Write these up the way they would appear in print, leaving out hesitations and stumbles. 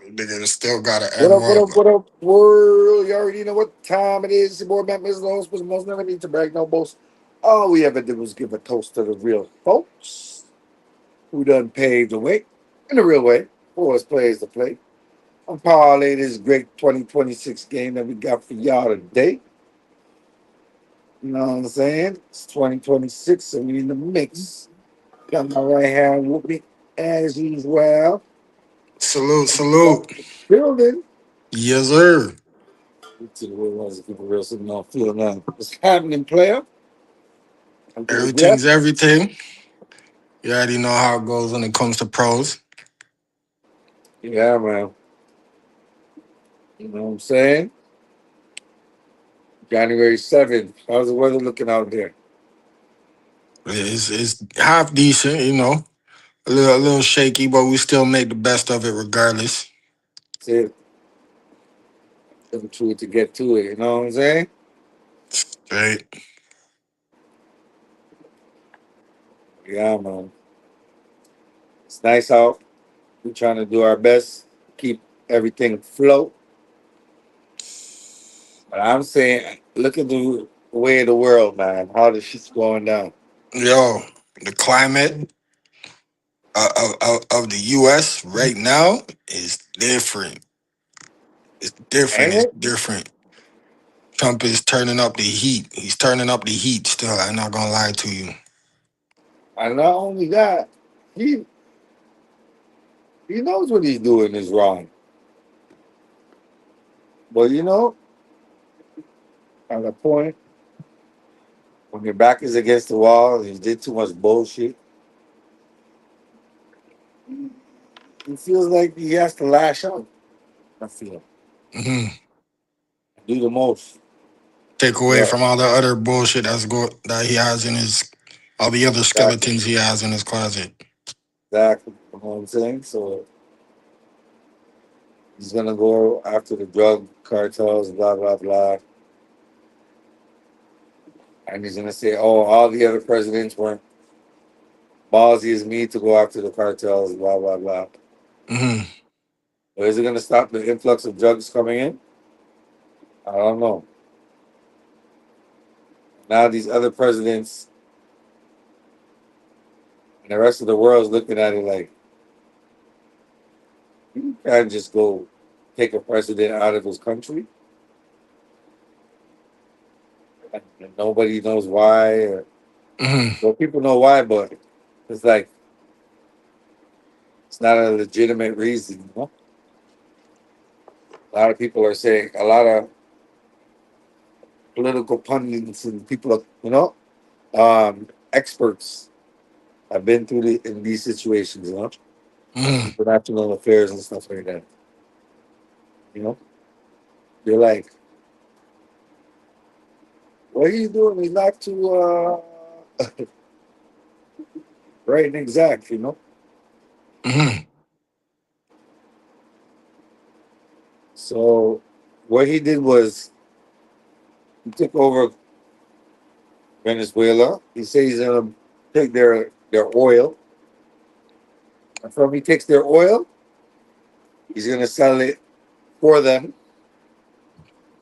Nigga still got an What M up, what word. up, what up, world? You already know what time it is. Your boy Matt Mizlos was most never need to brag no boast. All we ever did was give a toast to the real folks who done paved the way in the real way for us players to play. I'm parlay this great 2026 game that we got for y'all today. You know what I'm saying? It's 2026, so we in the mix. Got my right hand with me as usual. Salute, Got salute. the building. Yes, sir. To the real ones, keep it real, sitting on field now. What's happening, player? I'm to the Everything's guest. everything. You already know how it goes when it comes to pros. Yeah, man. You know what I'm saying? January 7th. How's the weather looking out there? It's half decent, you know. A little shaky, but we still make the best of it regardless. That's it. Looking to it to get to it. You know what I'm saying? Right. Yeah, man. It's nice out. We're trying to do our best, keep everything afloat. But I'm saying, look at the way of the world, man. How the shit's going down. Yo, the climate of the U.S. right now is different. It's different. Ain't It's it? different. Trump is turning up the heat. He's turning up the heat still. I'm not gonna lie to you. And not only that, he he knows what he's doing is wrong. But you know, at a point when your back is against the wall, you did too much bullshit. He feels like he has to lash out. I feel Mhm. do the most. Take away But from all the other bullshit that he has in his all the other exactly, skeletons he has in his closet. exactly. You know what I'm saying? So he's gonna go after the drug cartels, blah blah blah, and he's gonna say, "Oh, all the other presidents weren't ballsy as me to go after the cartels, blah blah blah." Hmm. But is it gonna stop the influx of drugs coming in? I don't know. Now these other presidents and the rest of the world is looking at it like you can't just go take a president out of his country and nobody knows why. Or, Hmm. well, people know why, but it's like it's not a legitimate reason. You know? A lot of people are saying a lot of political pundits and people, experts have been through in these situations. You know, Hmm. international affairs and stuff like that. You know, you're like, what are you doing? He's not too right and exact. You know, Hmm. so what he did was he took over Venezuela. He says he's gonna take their oil. And from he takes their oil, he's gonna sell it for them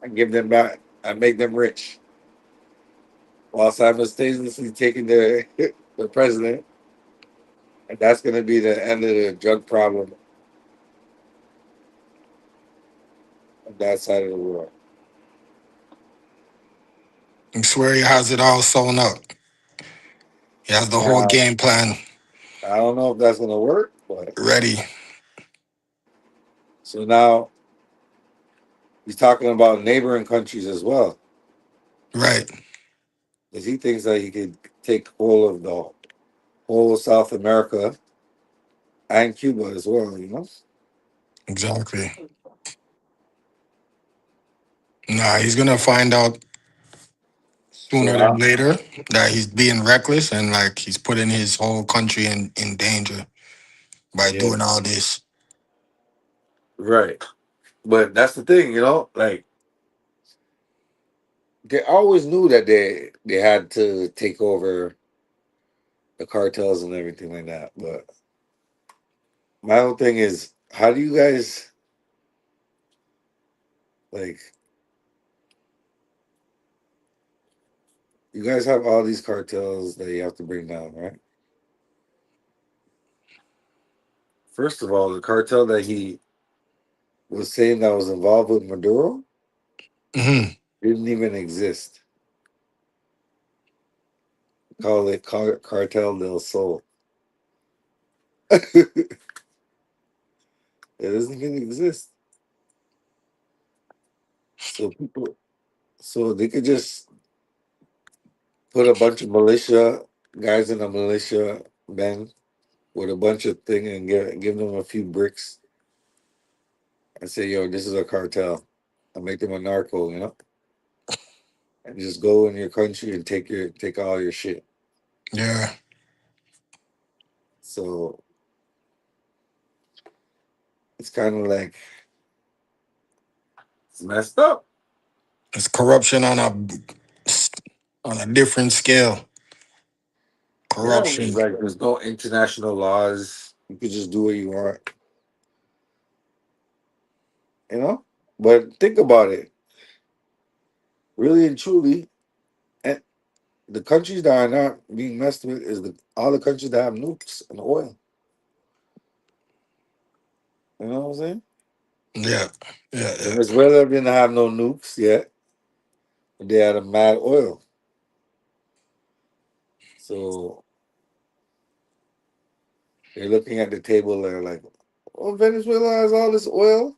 and give them back and make them rich. While simultaneously taking the president, and that's gonna be the end of the drug problem on that side of the world. I swear he has it all sewn up. He has the whole Now game plan I don't know if that's gonna work, but ready. so now he's talking about neighboring countries as well, Right. because he thinks that he could take hold of the whole of South America and Cuba as well. You know. Exactly. Nah, he's gonna find out So sooner than later that he's being reckless and like he's putting his whole country in danger by yeah, doing all this. right. But that's the thing, like they always knew that they had to take over the cartels and everything like that. But my whole thing is, how do you guys? Like, you guys have all these cartels that you have to bring down, right? First of all, the cartel that he was saying that was involved with Maduro Hmm. didn't even exist. Call it Cartel del Sol. It doesn't even exist. So people, so they could just put a bunch of militia guys in a militia band with a bunch of thing and give them a few bricks and say, "Yo, this is a cartel," and make them a narco, and just go in your country and take all your shit. Yeah, So it's kind of like it's messed up. it's corruption on a different scale. Yeah, Corruption. it's like there's no international laws. You could just do what you want, you know. But think about it, really and truly, and the countries that are not being messed with is the all the countries that have nukes and oil. You know what I'm saying? Yeah, yeah, yeah. Venezuela didn't have no nukes yet. They had a mad oil. So they're looking at the table. They're like, "Oh, Venezuela has all this oil,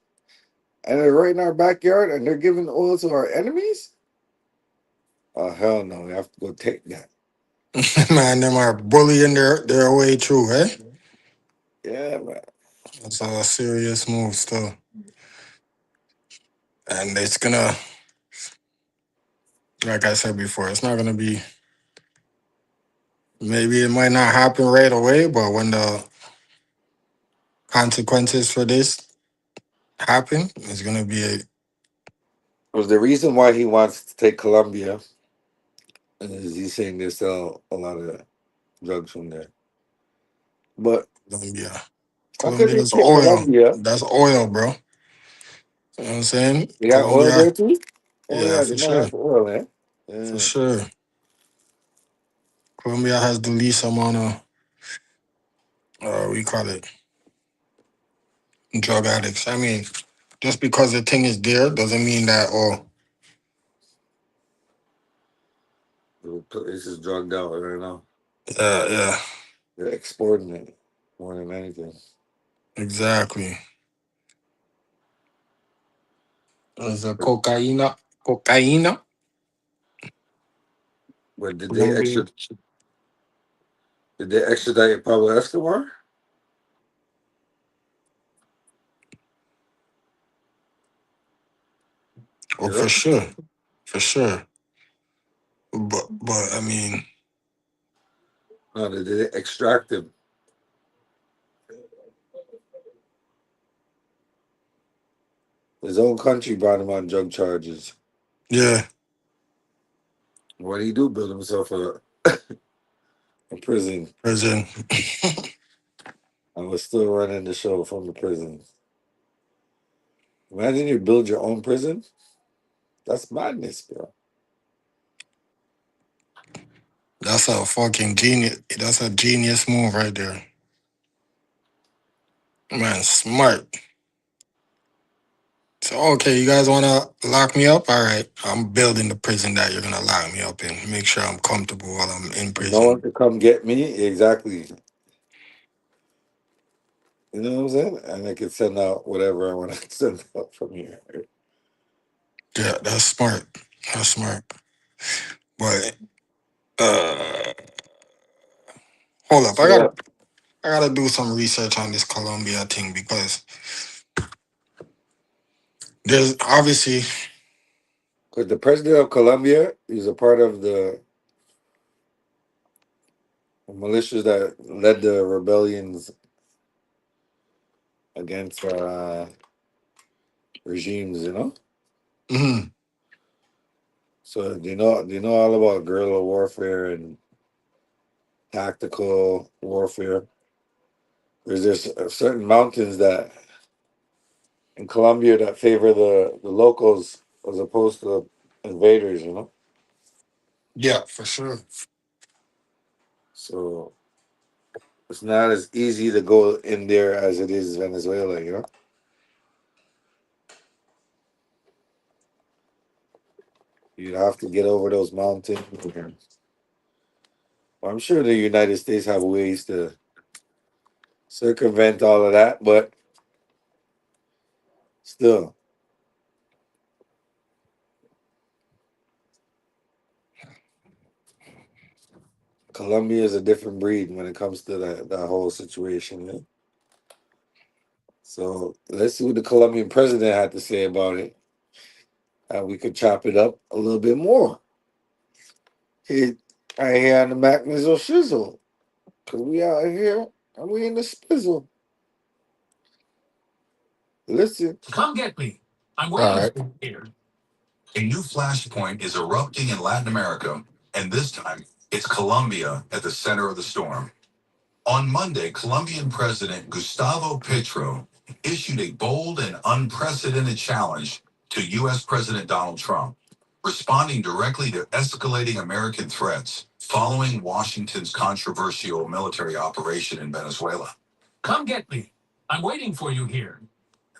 and they're right in our backyard, and they're giving oil to our enemies. Oh hell no! We have to go take that." Man, them are bullying their way through, eh? Yeah, man. That's a serious move still. And it's gonna, like I said before, it's not gonna be, maybe it might not happen right away, but when the consequences for this happen, it's gonna be a, Was the reason why he wants to take Colombia is he's saying they sell a lot of drugs from there. But Colombia. how could they Colombia's take oil. Colombia? That's oil, bro. You know what I'm saying? They got oil Colombia, there too. Oh yeah, yeah, they for might sure. have oil, man. For Yeah. sure. Colombia has the least amount of, we call it, drug addicts. I mean, just because the thing is there doesn't mean that, oh, This is drugged out right now. yeah, yeah, They're exporting it more than anything. exactly. There's a cocaína, cocaína, But Colombia. did they extradite Pablo Escobar? Oh, You for know? sure, for sure. But I mean, No, they did extract him. His own country brought him on drug charges. yeah, What did he do? Build himself a prison. prison. I was still running the show from the prison. Imagine you build your own prison. That's madness, bro. That's a fucking genius. That's a genius move right there, man. Smart. So okay, you guys wanna lock me up? All right, I'm building the prison that you're gonna lock me up in. Make sure I'm comfortable while I'm in And no prison. one could come get me. Exactly. You know what I'm saying? And I could send out whatever I want to send out from here. Yeah, that's smart. That's smart. But hold up, So, I gotta do some research on this Colombia thing because there's obviously. because the president of Colombia is a part of the militias that led the rebellions against regimes, Mhm. So they know all about guerrilla warfare and tactical warfare. There's certain mountains that in Colombia that favor the locals as opposed to the invaders, you know? Yeah, for sure. So it's not as easy to go in there as it is Venezuela, you know? You have to get over those mountains. Well, I'm sure the United States have ways to circumvent all of that, but still, Colombia is a different breed when it comes to that whole situation. Yeah? So let's see what the Colombian president had to say about it. And we could chop it up a little bit more. He, I hear on the Mac Mizzle Shizzle. Because we out here and we in the spizzle. Listen. Come get me. I'm All waiting right. for you here. A new flashpoint is erupting in Latin America, and this time it's Colombia at the center of the storm. On Monday, Colombian President Gustavo Petro issued a bold and unprecedented challenge to U.S. President Donald Trump, responding directly to escalating American threats following Washington's controversial military operation in Venezuela. Come get me. I'm waiting for you here.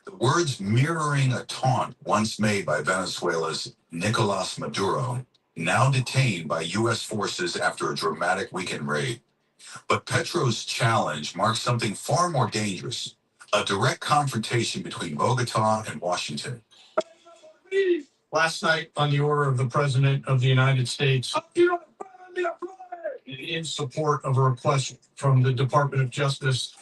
The words mirroring a taunt once made by Venezuela's Nicolas Maduro, now detained by U.S. forces after a dramatic weekend raid. But Petro's challenge marks something far more dangerous, a direct confrontation between Bogota and Washington. Last night, on the order of the President of the United States, in support of a request from the Department of Justice,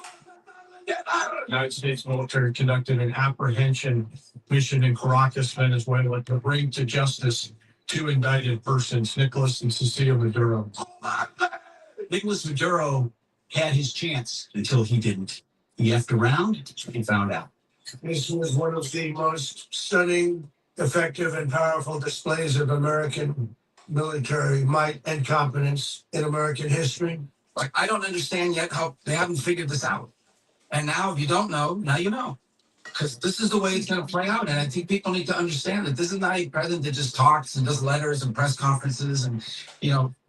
the United States military conducted an apprehension mission in Caracas, Venezuela, to bring to justice two indicted persons, Nicolas and Cecilia Maduro. Nicolas Maduro had his chance until he didn't. He effed around and found out. This was one of the most stunning, effective, and powerful displays of American military might and competence in American history. Like, I don't understand yet how they haven't figured this out. And now, if you don't know, now you know. Because this is the way it's going to play out. And I think people need to understand that this is not a president that just talks and does letters and press conferences. And,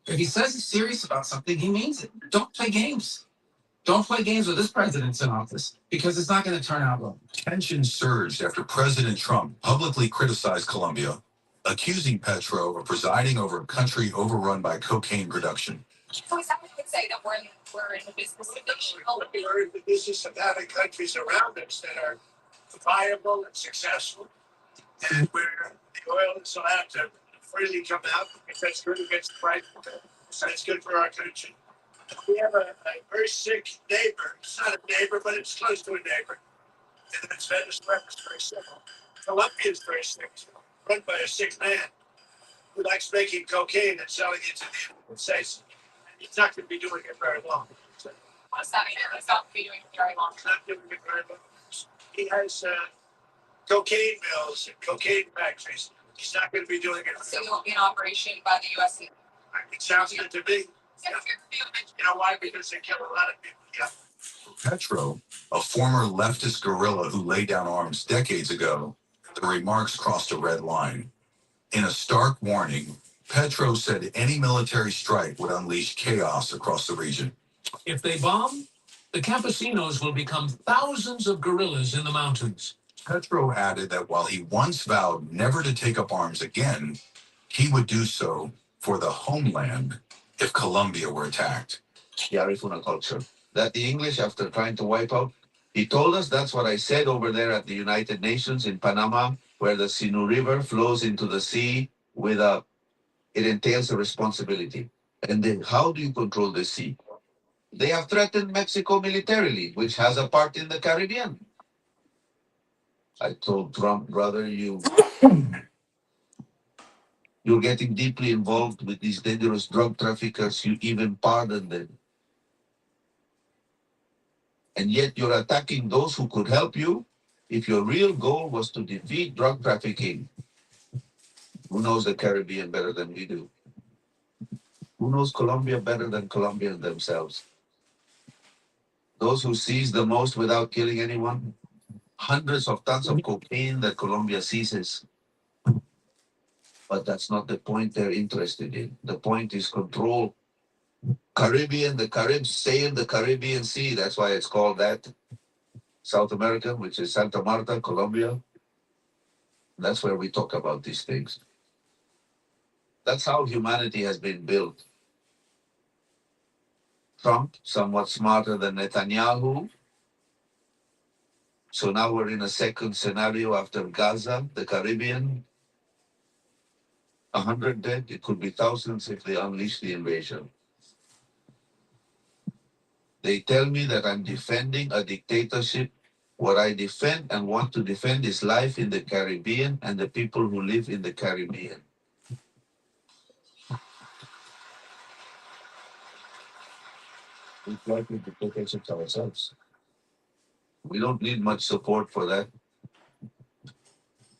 if he says he's serious about something, he means it. Don't play games. Don't play games with this president's in office because it's not going to turn out well. Tension surged after President Trump publicly criticized Colombia, accusing Petro of presiding over a country overrun by cocaine production. So some would say that we're in the business of we're in the business of having countries around us that are viable and successful, and where the oil is allowed to freely come out because that's good against the price. So that's good for our country. We have a very sick neighbor. It's not a neighbor, but it's close to a neighbor. And that's Venezuela. It's very simple. Colombia is very sick, run by a sick man who likes making cocaine and selling it to the United States. And he's not going to be doing it very long. So, what's that mean? He's not going to be doing it very long. He's not doing it very long. He has cocaine mills and cocaine factories. He's not going to be doing it. So it won't be an operation by the U.S. It sounds good to me. Yeah. You know why? Because they kill a lot of people. Yeah. Petro, a former leftist guerrilla who laid down arms decades ago, the remarks crossed a red line. In a stark warning, Petro said any military strike would unleash chaos across the region. If they bomb, the campesinos will become thousands of guerrillas in the mountains. Petro added that while he once vowed never to take up arms again, he would do so for the homeland if Colombia were attacked. Yarifuna culture. That the English, after trying to wipe out, he told us that's what I said over there at the United Nations in Panama, where the Sinu River flows into the sea it entails a responsibility. And then how do you control the sea? They have threatened Mexico militarily, which has a part in the Caribbean. I told Trump, brother, you're getting deeply involved with these dangerous drug traffickers. You even pardon them. And yet you're attacking those who could help you. If your real goal was to defeat drug trafficking, who knows the Caribbean better than we do? Who knows Colombia better than Colombians themselves? Those who seize the most without killing anyone? hundreds of tons of cocaine that Colombia seizes. But that's not the point they're interested in. The point is control. Caribbean, the Caribs sail the Caribbean Sea. That's why it's called that. South America, which is Santa Marta, Colombia. That's where we talk about these things. That's how humanity has been built. Trump, somewhat smarter than Netanyahu. So now we're in a second scenario after Gaza, the Caribbean. 100 dead, it could be thousands if they unleash the invasion. They tell me that I'm defending a dictatorship. What I defend and want to defend is life in the Caribbean and the people who live in the Caribbean. We try to protect it ourselves. We don't need much support for that.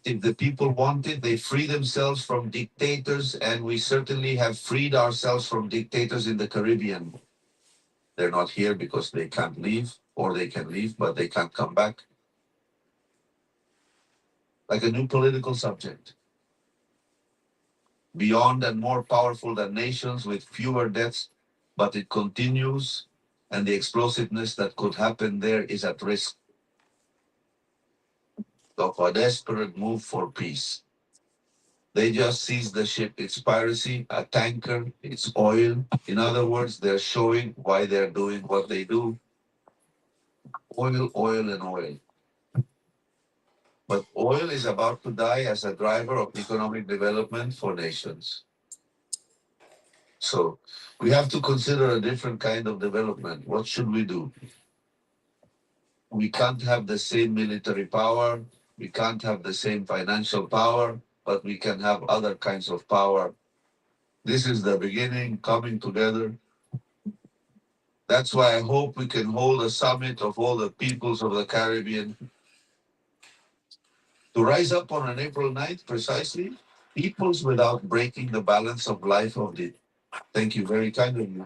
If the people want it, they free themselves from dictators, and we certainly have freed ourselves from dictators in the Caribbean. They're not here because they can't leave, or they can leave, but they can't come back. Like a new political subject. Beyond and more powerful than nations with fewer deaths, but it continues, and the explosiveness that could happen there is at risk of a desperate move for peace. They just seized the ship. It's piracy, a tanker, it's oil. In other words, they're showing why they're doing what they do. Oil, oil, and oil. But oil is about to die as a driver of economic development for nations. So we have to consider a different kind of development. What should we do? We can't have the same military power. We can't have the same financial power, but we can have other kinds of power. This is the beginning coming together. That's why I hope we can hold a summit of all the peoples of the Caribbean to rise up on an April 9th, precisely, peoples without breaking the balance of life of the. Thank you very kind of you.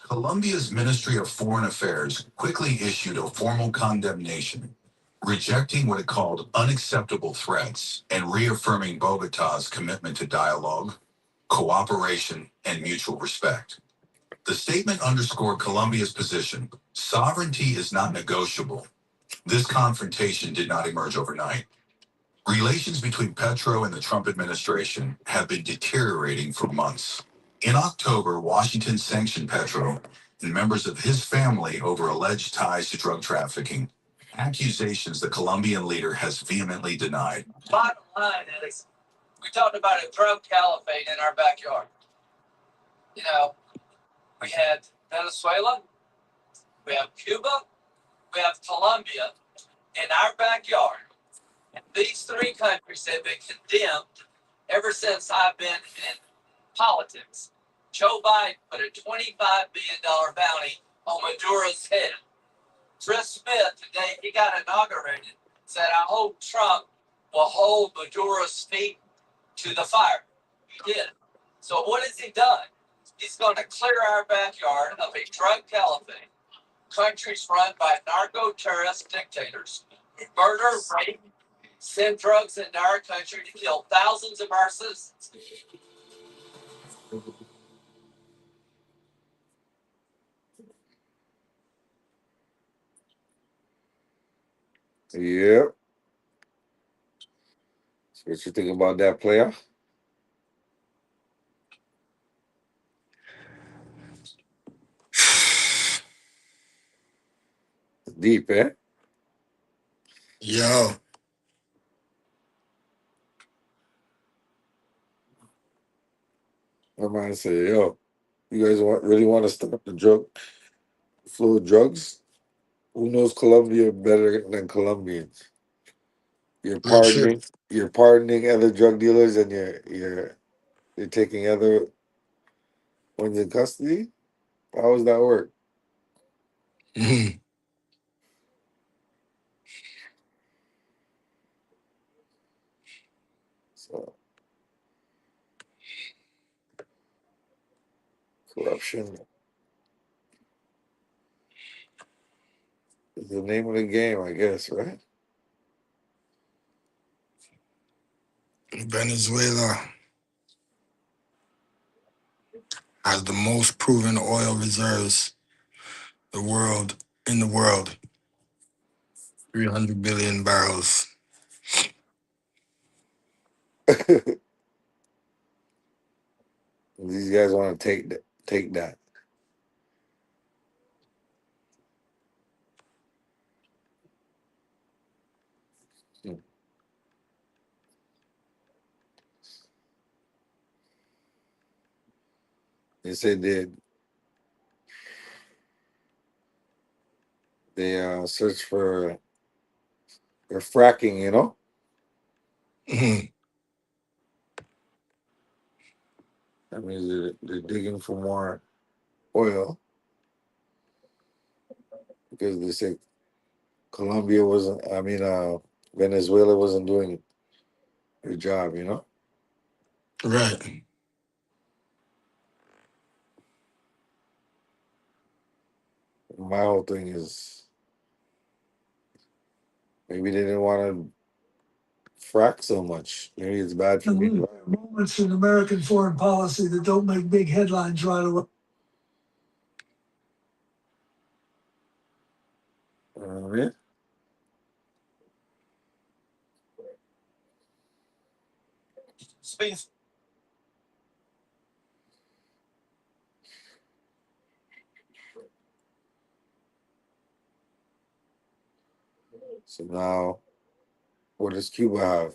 Colombia's Ministry of Foreign Affairs quickly issued a formal condemnation, rejecting what it called unacceptable threats and reaffirming Bogota's commitment to dialogue, cooperation, and mutual respect. The statement underscored Colombia's position: sovereignty is not negotiable. This confrontation did not emerge overnight. Relations between Petro and the Trump administration have been deteriorating for months. In October, Washington sanctioned Petro and members of his family over alleged ties to drug trafficking, accusations the Colombian leader has vehemently denied. Bottom line is, we talked about a drug caliphate in our backyard. You know, we had Venezuela, we have Cuba, we have Colombia in our backyard. And these three countries have been condemned ever since I've been in politics. Joe Biden put a $25 billion bounty on Maduro's head. Chris Smith, today he got inaugurated, said, I hope Trump will hold Maduro's feet to the fire. He did. So what has he done? He's going to clear our backyard of a drug caliphate. Countries run by narco-terrorist dictators who murder, rape, send drugs into our country to kill thousands of our citizens. Yep. So what you think about that, player? Deep, eh? Yo, My man say, yo, you guys really want to stop the drug flow of drugs? Who knows Colombia better than Colombians? You're real shit. pardoning, you're pardoning other drug dealers, and you're taking other ones in custody. How does that work? Mhm. So corruption the name of the game, I guess, right? Venezuela has the most proven oil reserves in the world. 300 billion barrels. These guys want to take that. Hmm. They said they search for fracking, you know? Mhm. That means they're digging for more oil because they said Venezuela wasn't doing their job, you know? Right. My whole thing is maybe they didn't want to frack so much. Maybe it's bad for me. Moments in American foreign policy that don't make big headlines right away. Yeah. Space. So now, what does Cuba have?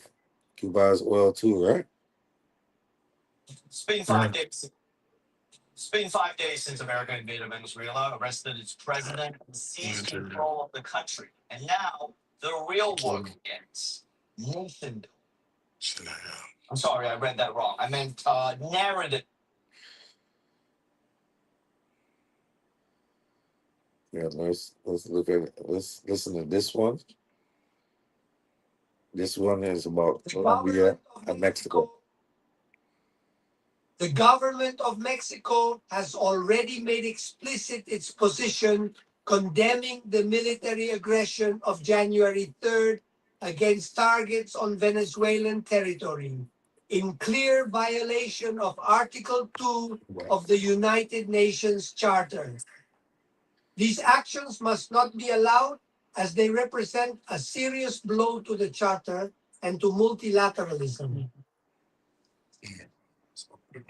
Cuba has oil too, right? It's been 5 days. It's been 5 days since America invaded Venezuela, arrested its president, and seized control of the country. And now the real work begins. Nation building. I'm sorry, I read that wrong. I meant narrative. Yeah, let's look at it. Let's listen to this one. This one is about Colombia and Mexico. The government of Mexico has already made explicit its position condemning the military aggression of January 3rd against targets on Venezuelan territory, in clear violation of Article 2 of the United Nations Charter. These actions must not be allowed as they represent a serious blow to the Charter and to multilateralism.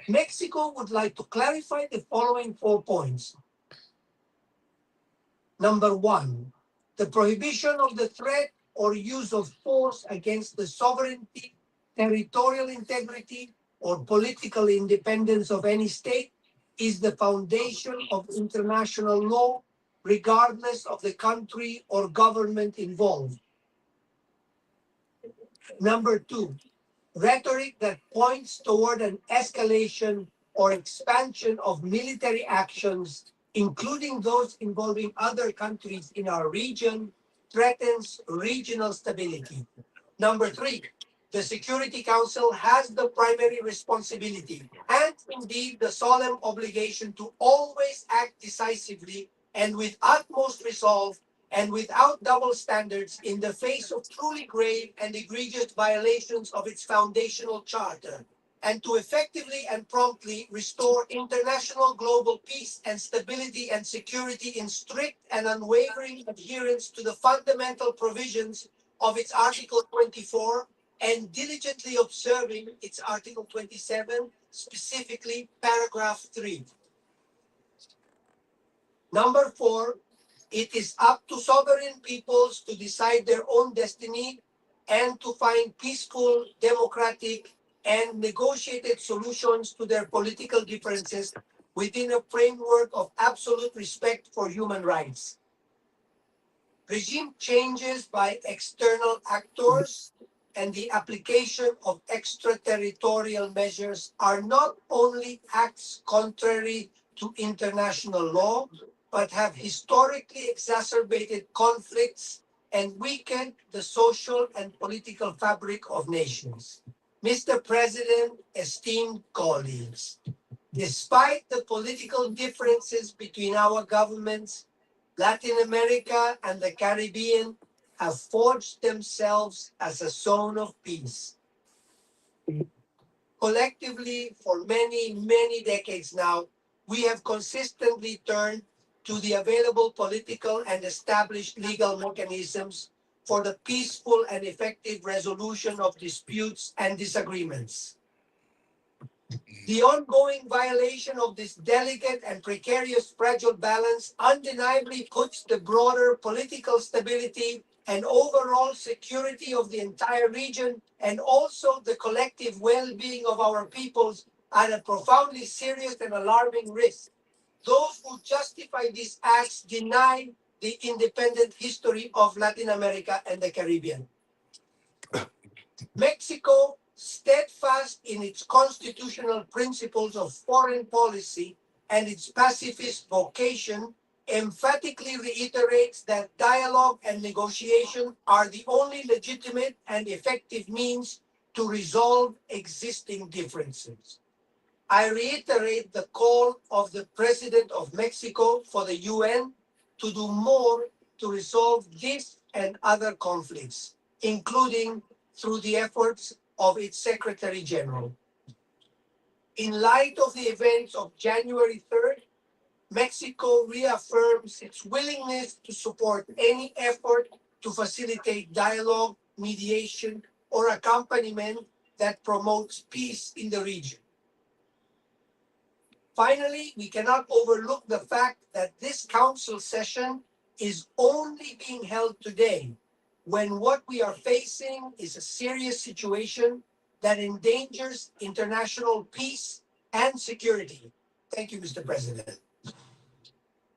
Mexico would like to clarify the following 4 points. Number one, the prohibition of the threat or use of force against the sovereignty, territorial integrity, or political independence of any state is the foundation of international law, regardless of the country or government involved. Number two, rhetoric that points toward an escalation or expansion of military actions, including those involving other countries in our region, threatens regional stability. Number three, the Security Council has the primary responsibility and indeed the solemn obligation to always act decisively and with utmost resolve and without double standards in the face of truly grave and egregious violations of its foundational charter, and to effectively and promptly restore international global peace and stability and security in strict and unwavering adherence to the fundamental provisions of its Article 24 and diligently observing its Article 27, specifically paragraph 3. Number four, it is up to sovereign peoples to decide their own destiny and to find peaceful, democratic, and negotiated solutions to their political differences within a framework of absolute respect for human rights. Regime changes by external actors and the application of extraterritorial measures are not only acts contrary to international law, but have historically exacerbated conflicts and weakened the social and political fabric of nations. Mr. President, esteemed colleagues, despite the political differences between our governments, Latin America and the Caribbean have forged themselves as a zone of peace. Collectively, for many, many decades now, we have consistently turned to the available political and established legal mechanisms for the peaceful and effective resolution of disputes and disagreements. The ongoing violation of this delicate and precarious fragile balance undeniably puts the broader political stability and overall security of the entire region and also the collective well-being of our peoples at a profoundly serious and alarming risk. Those who justify these acts deny the independent history of Latin America and the Caribbean. Mexico, steadfast in its constitutional principles of foreign policy and its pacifist vocation, emphatically reiterates that dialogue and negotiation are the only legitimate and effective means to resolve existing differences. I reiterate the call of the President of Mexico for the UN to do more to resolve this and other conflicts, including through the efforts of its Secretary General. In light of the events of January 3rd, Mexico reaffirms its willingness to support any effort to facilitate dialogue, mediation, or accompaniment that promotes peace in the region. Finally, we cannot overlook the fact that this council session is only being held today when what we are facing is a serious situation that endangers international peace and security. Thank you, Mr. President.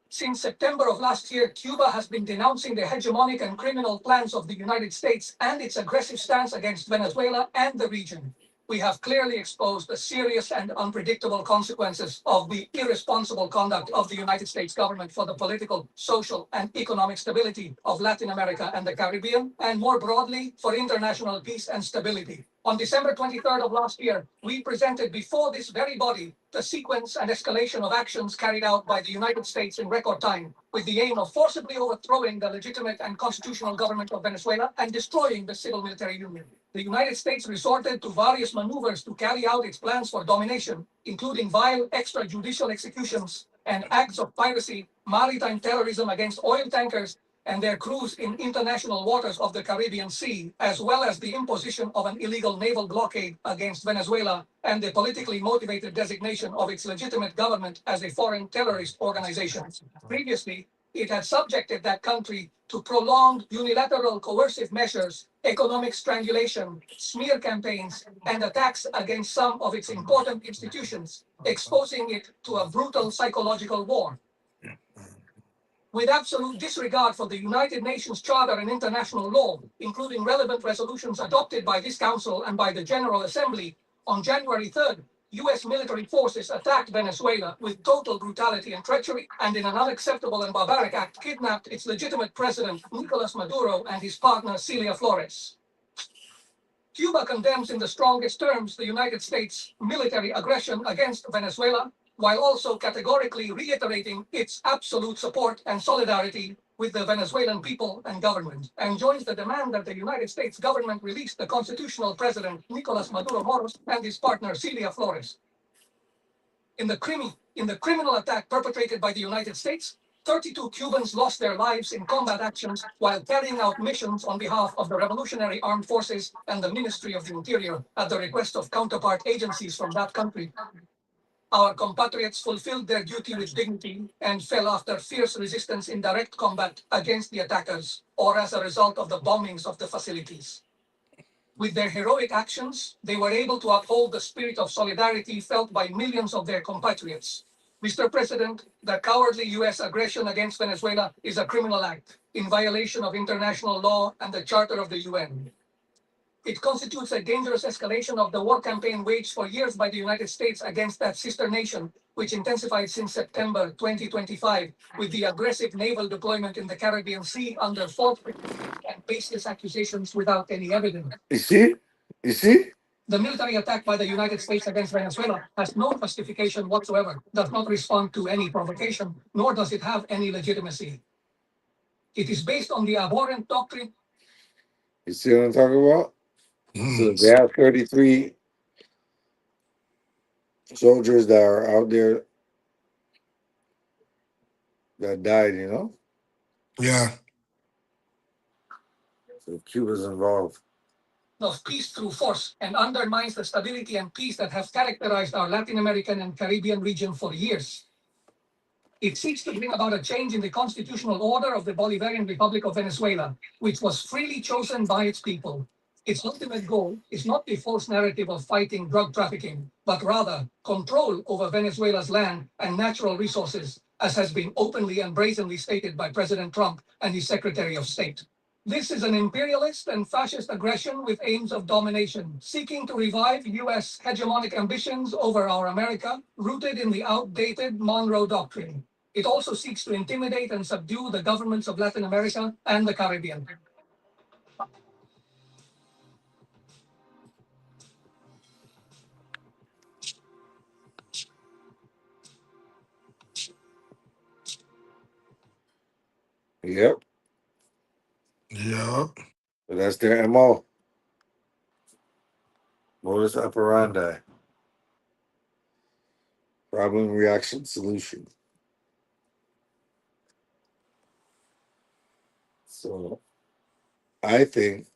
Since September of last year, Cuba has been denouncing the hegemonic and criminal plans of the United States and its aggressive stance against Venezuela and the region. We have clearly exposed the serious and unpredictable consequences of the irresponsible conduct of the United States government for the political, social, and economic stability of Latin America and the Caribbean, and more broadly, for international peace and stability. On December 23rd of last year, we presented before this very body the sequence and escalation of actions carried out by the United States in record time, with the aim of forcibly overthrowing the legitimate and constitutional government of Venezuela and destroying the civil-military union. The United States resorted to various maneuvers to carry out its plans for domination, including vile extrajudicial executions and acts of piracy, maritime terrorism against oil tankers, and their crews in international waters of the Caribbean Sea, as well as the imposition of an illegal naval blockade against Venezuela and the politically motivated designation of its legitimate government as a foreign terrorist organization. Previously, it had subjected that country to prolonged unilateral coercive measures, economic strangulation, smear campaigns, and attacks against some of its important institutions, exposing it to a brutal psychological war. With absolute disregard for the United Nations Charter and international law, including relevant resolutions adopted by this Council and by the General Assembly, on January 3rd, US military forces attacked Venezuela with total brutality and treachery, and in an unacceptable and barbaric act kidnapped its legitimate president, Nicolas Maduro, and his partner, Celia Flores. Cuba condemns in the strongest terms the United States military aggression against Venezuela, while also categorically reiterating its absolute support and solidarity with the Venezuelan people and government, and joins the demand that the United States government release the constitutional president, Nicolas Maduro Moros, and his partner, Celia Flores. In the criminal attack perpetrated by the United States, 32 Cubans lost their lives in combat actions while carrying out missions on behalf of the Revolutionary Armed Forces and the Ministry of the Interior at the request of counterpart agencies from that country. Our compatriots fulfilled their duty with dignity and fell after fierce resistance in direct combat against the attackers or as a result of the bombings of the facilities. With their heroic actions, they were able to uphold the spirit of solidarity felt by millions of their compatriots. Mr. President, the cowardly US aggression against Venezuela is a criminal act in violation of international law and the Charter of the UN. It constitutes a dangerous escalation of the war campaign waged for years by the United States against that sister nation, which intensified since September 2025 with the aggressive naval deployment in the Caribbean Sea under false and baseless accusations without any evidence. You see? You see? The military attack by the United States against Venezuela has no justification whatsoever, does not respond to any provocation, nor does it have any legitimacy. It is based on the abhorrent doctrine. You see what I'm talking about? So they Mm. have 33 soldiers that are out there that died, you know? Yeah. So Cuba's involved. Of peace through force and undermines the stability and peace that have characterized our Latin American and Caribbean region for years. It seeks to bring about a change in the constitutional order of the Bolivarian Republic of Venezuela, which was freely chosen by its people. Its ultimate goal is not the false narrative of fighting drug trafficking, but rather control over Venezuela's land and natural resources, as has been openly and brazenly stated by President Trump and his Secretary of State. This is an imperialist and fascist aggression with aims of domination, seeking to revive U.S. hegemonic ambitions over our America, rooted in the outdated Monroe Doctrine. It also seeks to intimidate and subdue the governments of Latin America and the Caribbean. Yep. Yeah. So that's their MO. Modus operandi. Problem, reaction, solution. So I think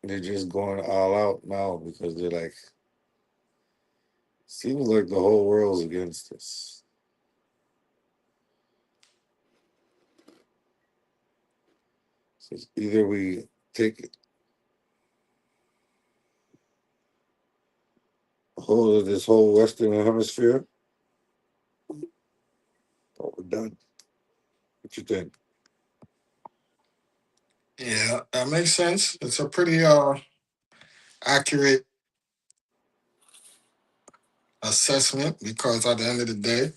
they're just going all out now because they're like, seems like the whole world's against us. So it's either we take hold of this whole Western hemisphere, or we're done. What you think? Yeah. That makes sense. It's a pretty accurate assessment because at the end of the day,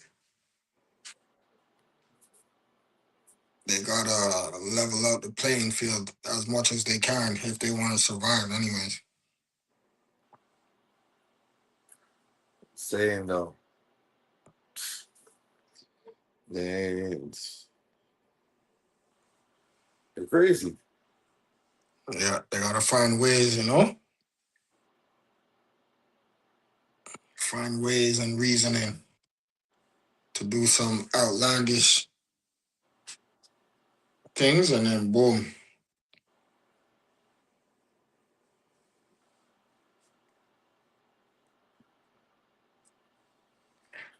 they gotta level out the playing field as much as they can if they want to survive, anyways. Saying though, they they're crazy. Yeah, they gotta find ways, find ways and reasoning to do some outlandish things, and then boom,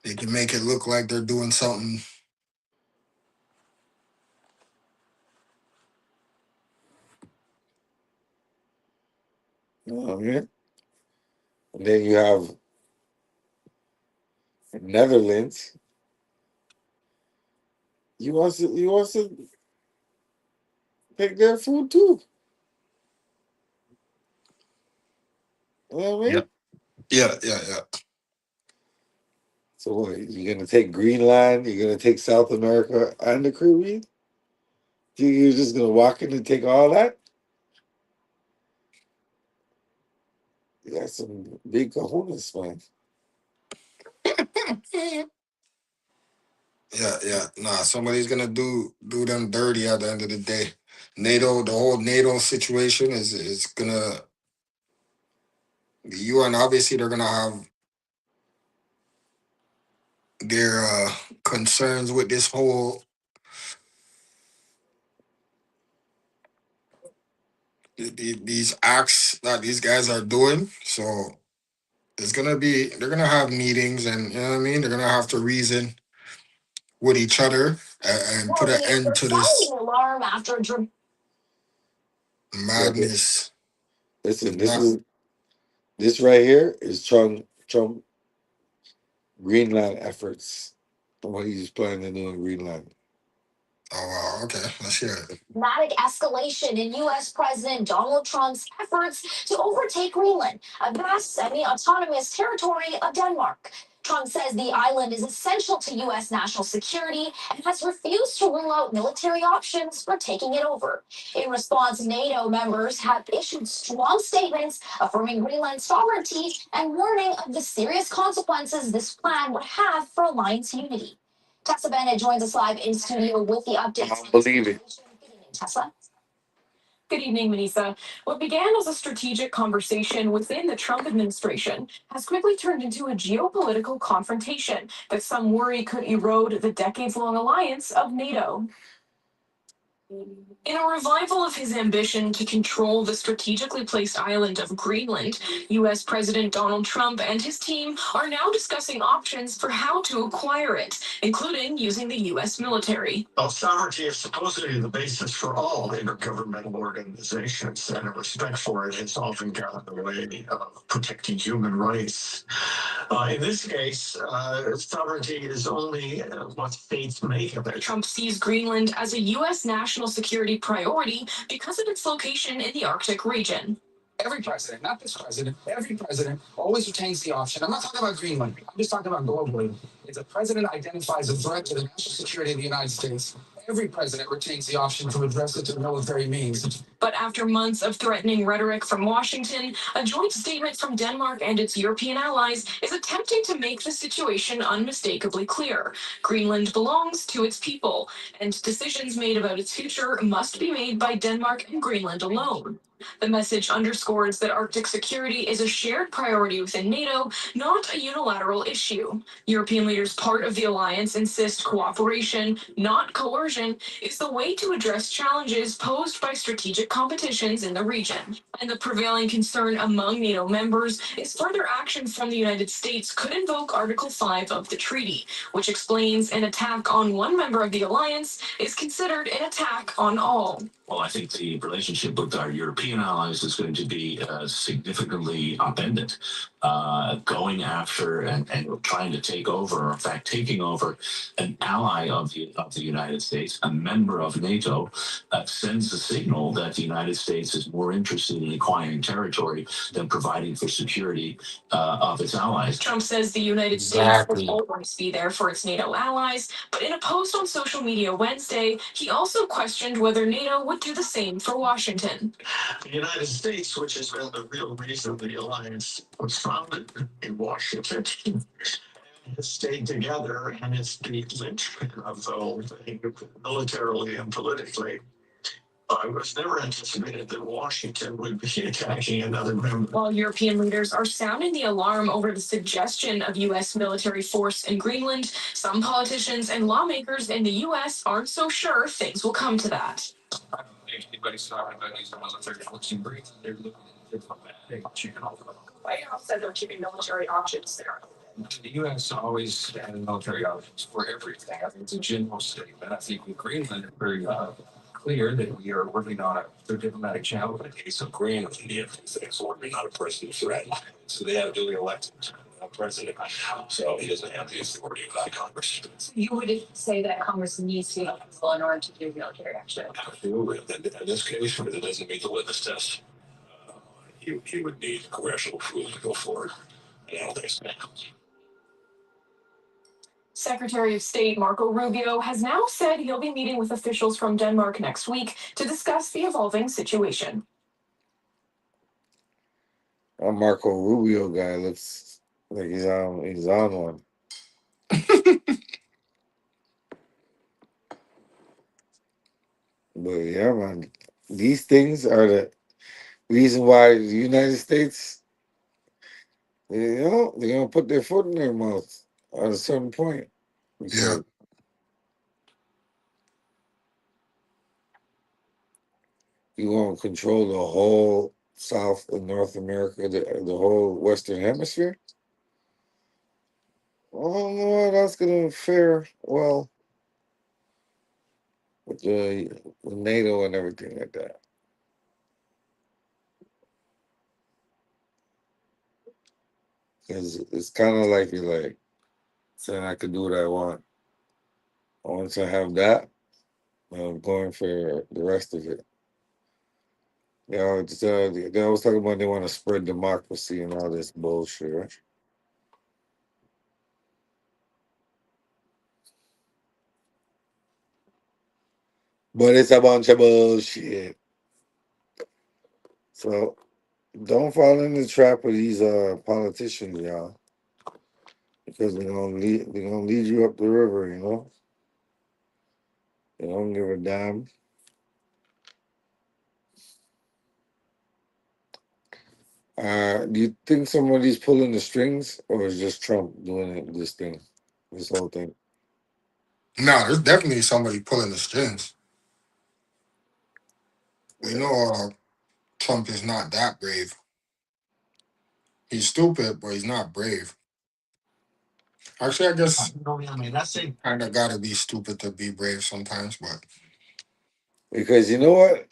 they can make it look like they're doing something. You know what I mean? And then you have Netherlands. You wants to pick their food too. You know what I Yeah, mean? yeah, yeah, yeah. So what? You're gonna take Greenland? You're gonna take South America and the Caribbean? You're just gonna walk in and take all that? You got some big cojones, man. Yeah, yeah. Nah, somebody's gonna do them dirty at the end of the day. NATO, the whole NATO situation is gonna the UN. Obviously, they're gonna have their concerns with this whole these acts that these guys are doing. So it's gonna be they're gonna have meetings, and you know what I mean. They're gonna have to reason with each other and put an end to this Alarm after Yeah, but madness. listen, Not this right here is Trump Greenland efforts. What he's planning to do in Greenland. oh wow, okay, let's hear it. dramatic escalation in U.S. President Donald Trump's efforts to overtake Greenland, a vast semi autonomous territory of Denmark. Trump says the island is essential to U.S. national security and has refused to rule out military options for taking it over. In response, NATO members have issued strong statements affirming Greenland's sovereignty and warning of the serious consequences this plan would have for alliance unity. Tesla Bennett joins us live in studio with the updates. I don't believe it. Tesla. Good evening, Manisa. What began as a strategic conversation within the Trump administration has quickly turned into a geopolitical confrontation that some worry could erode the decades-long alliance of NATO. In a revival of his ambition to control the strategically placed island of Greenland, U.S. President Donald Trump and his team are now discussing options for how to acquire it, including using the U.S. military. Well, sovereignty is supposedly the basis for all intergovernmental organizations, and respect for it has often gotten in the way of protecting human rights. In this case, sovereignty is only what states make of it. Trump sees Greenland as a U.S. national security priority because of its location in the Arctic region. Every president, not this president, every president always retains the option. I'm not talking about Greenland. I'm just talking about globally. If the president identifies a threat to the national security of the United States, every president retains the option to address it through military means. But after months of threatening rhetoric from Washington, a joint statement from Denmark and its European allies is attempting to make the situation unmistakably clear. Greenland belongs to its people, and decisions made about its future must be made by Denmark and Greenland alone. The message underscores that Arctic security is a shared priority within NATO, not a unilateral issue. European leaders part of the alliance insist cooperation, not coercion, is the way to address challenges posed by strategic competitions in the region. And the prevailing concern among NATO members is further action from the United States could invoke Article 5 of the treaty, which explains an attack on one member of the alliance is considered an attack on all. Well, I think the relationship with our European allies is going to be significantly upended. Going after and trying to take over, or in fact, taking over an ally of the United States, a member of NATO, sends a signal that the United States is more interested in acquiring territory than providing for security of its allies. Trump says the United States will always be there for its NATO allies, but in a post on social media Wednesday, he also questioned whether NATO would do the same for Washington. The United States, which has been the real reason the alliance was founded in Washington, has stayed together, and it's the linchpin of the whole thing, militarily and politically. I was never anticipated that Washington would be attacking another member. While European leaders are sounding the alarm over the suggestion of U.S. military force in Greenland, some politicians and lawmakers in the U.S. aren't so sure things will come to that. I don't think anybody's talking about using military force in Greenland. They're looking at a diplomatic channel. White House said they're keeping military options there. The U.S. always had military options for everything. I think it's a general statement. I think with Greenland, it's very clear that we are working on a diplomatic channel. In the case of Greenland, it's working on a personal threat. So they have duly elected president. So he doesn't have the authority of that Congress. So you would say that Congress needs to be helpful in order to do military action? Absolutely. In this case, it doesn't meet the litmus test. He would need congressional approval to go forward. And I don't think it's going to happen. Secretary of State Marco Rubio has now said he'll be meeting with officials from Denmark next week to discuss the evolving situation. That Marco Rubio guy looks like he's on one. But yeah, man, these things are the reason why the United States, they're gonna put their foot in their mouth at a certain point. Yeah. You want to control the whole South and North America, the whole Western Hemisphere? I don't know how that's going to fare well with with NATO and everything like that. Because it's kind of like you're like saying I can do what I want. Once I have that, I'm going for the rest of it. They always talking about they want to spread democracy and all this bullshit, right? But it's a bunch of bullshit. So don't fall in the trap of these politicians, y'all. because they're gonna lead you up the river, you know. They don't give a damn. Do you think somebody's pulling the strings, or is just Trump doing it? This whole thing. No, there's definitely somebody pulling the strings. We Yeah. know Trump is not that brave. He's stupid, but he's not brave. Actually, I guess kind of got to be stupid to be brave sometimes, but Because you know what,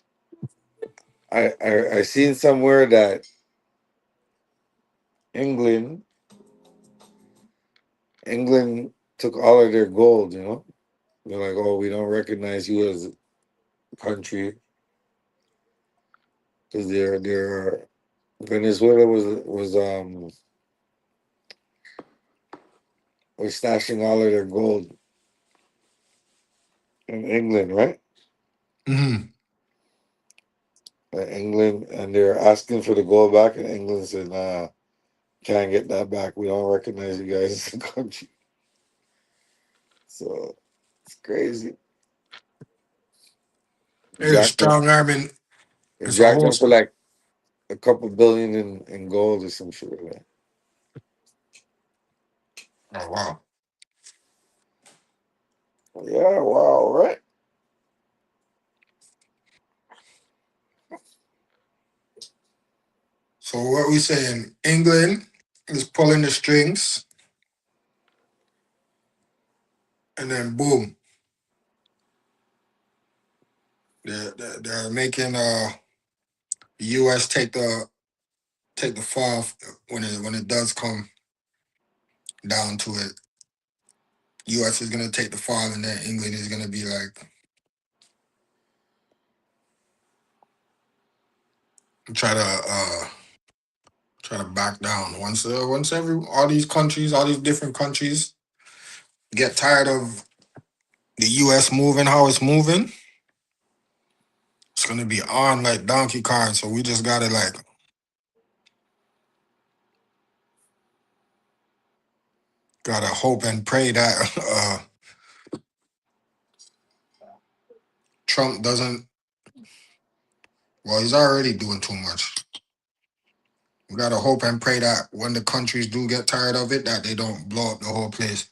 I seen somewhere that England England took all of their gold. You know, they're like, oh, we don't recognize you as a country because they're Venezuela was stashing all of their gold in England, right? Mhm. England, and they're asking for the gold back, and England said, "Nah, can't get that back. We don't recognize you guys as a country." So it's crazy. Yeah, Jacked them, strong arming is a jacked whole. them for like a couple billion in gold or some shit like that. Oh wow! Yeah, wow, right? So what we saying? England is pulling the strings, and then boom, they're making the U.S. take the fall when it does come down to it. U.S. is gonna take the fall, and then England is gonna be like try to uh try to back down once every all these different countries get tired of the U.S. moving how it's moving. It's gonna be on like donkey kong. So we just gotta hope and pray that Trump doesn't. Well, he's already doing too much. We gotta hope and pray that when the countries do get tired of it, that they don't blow up the whole place.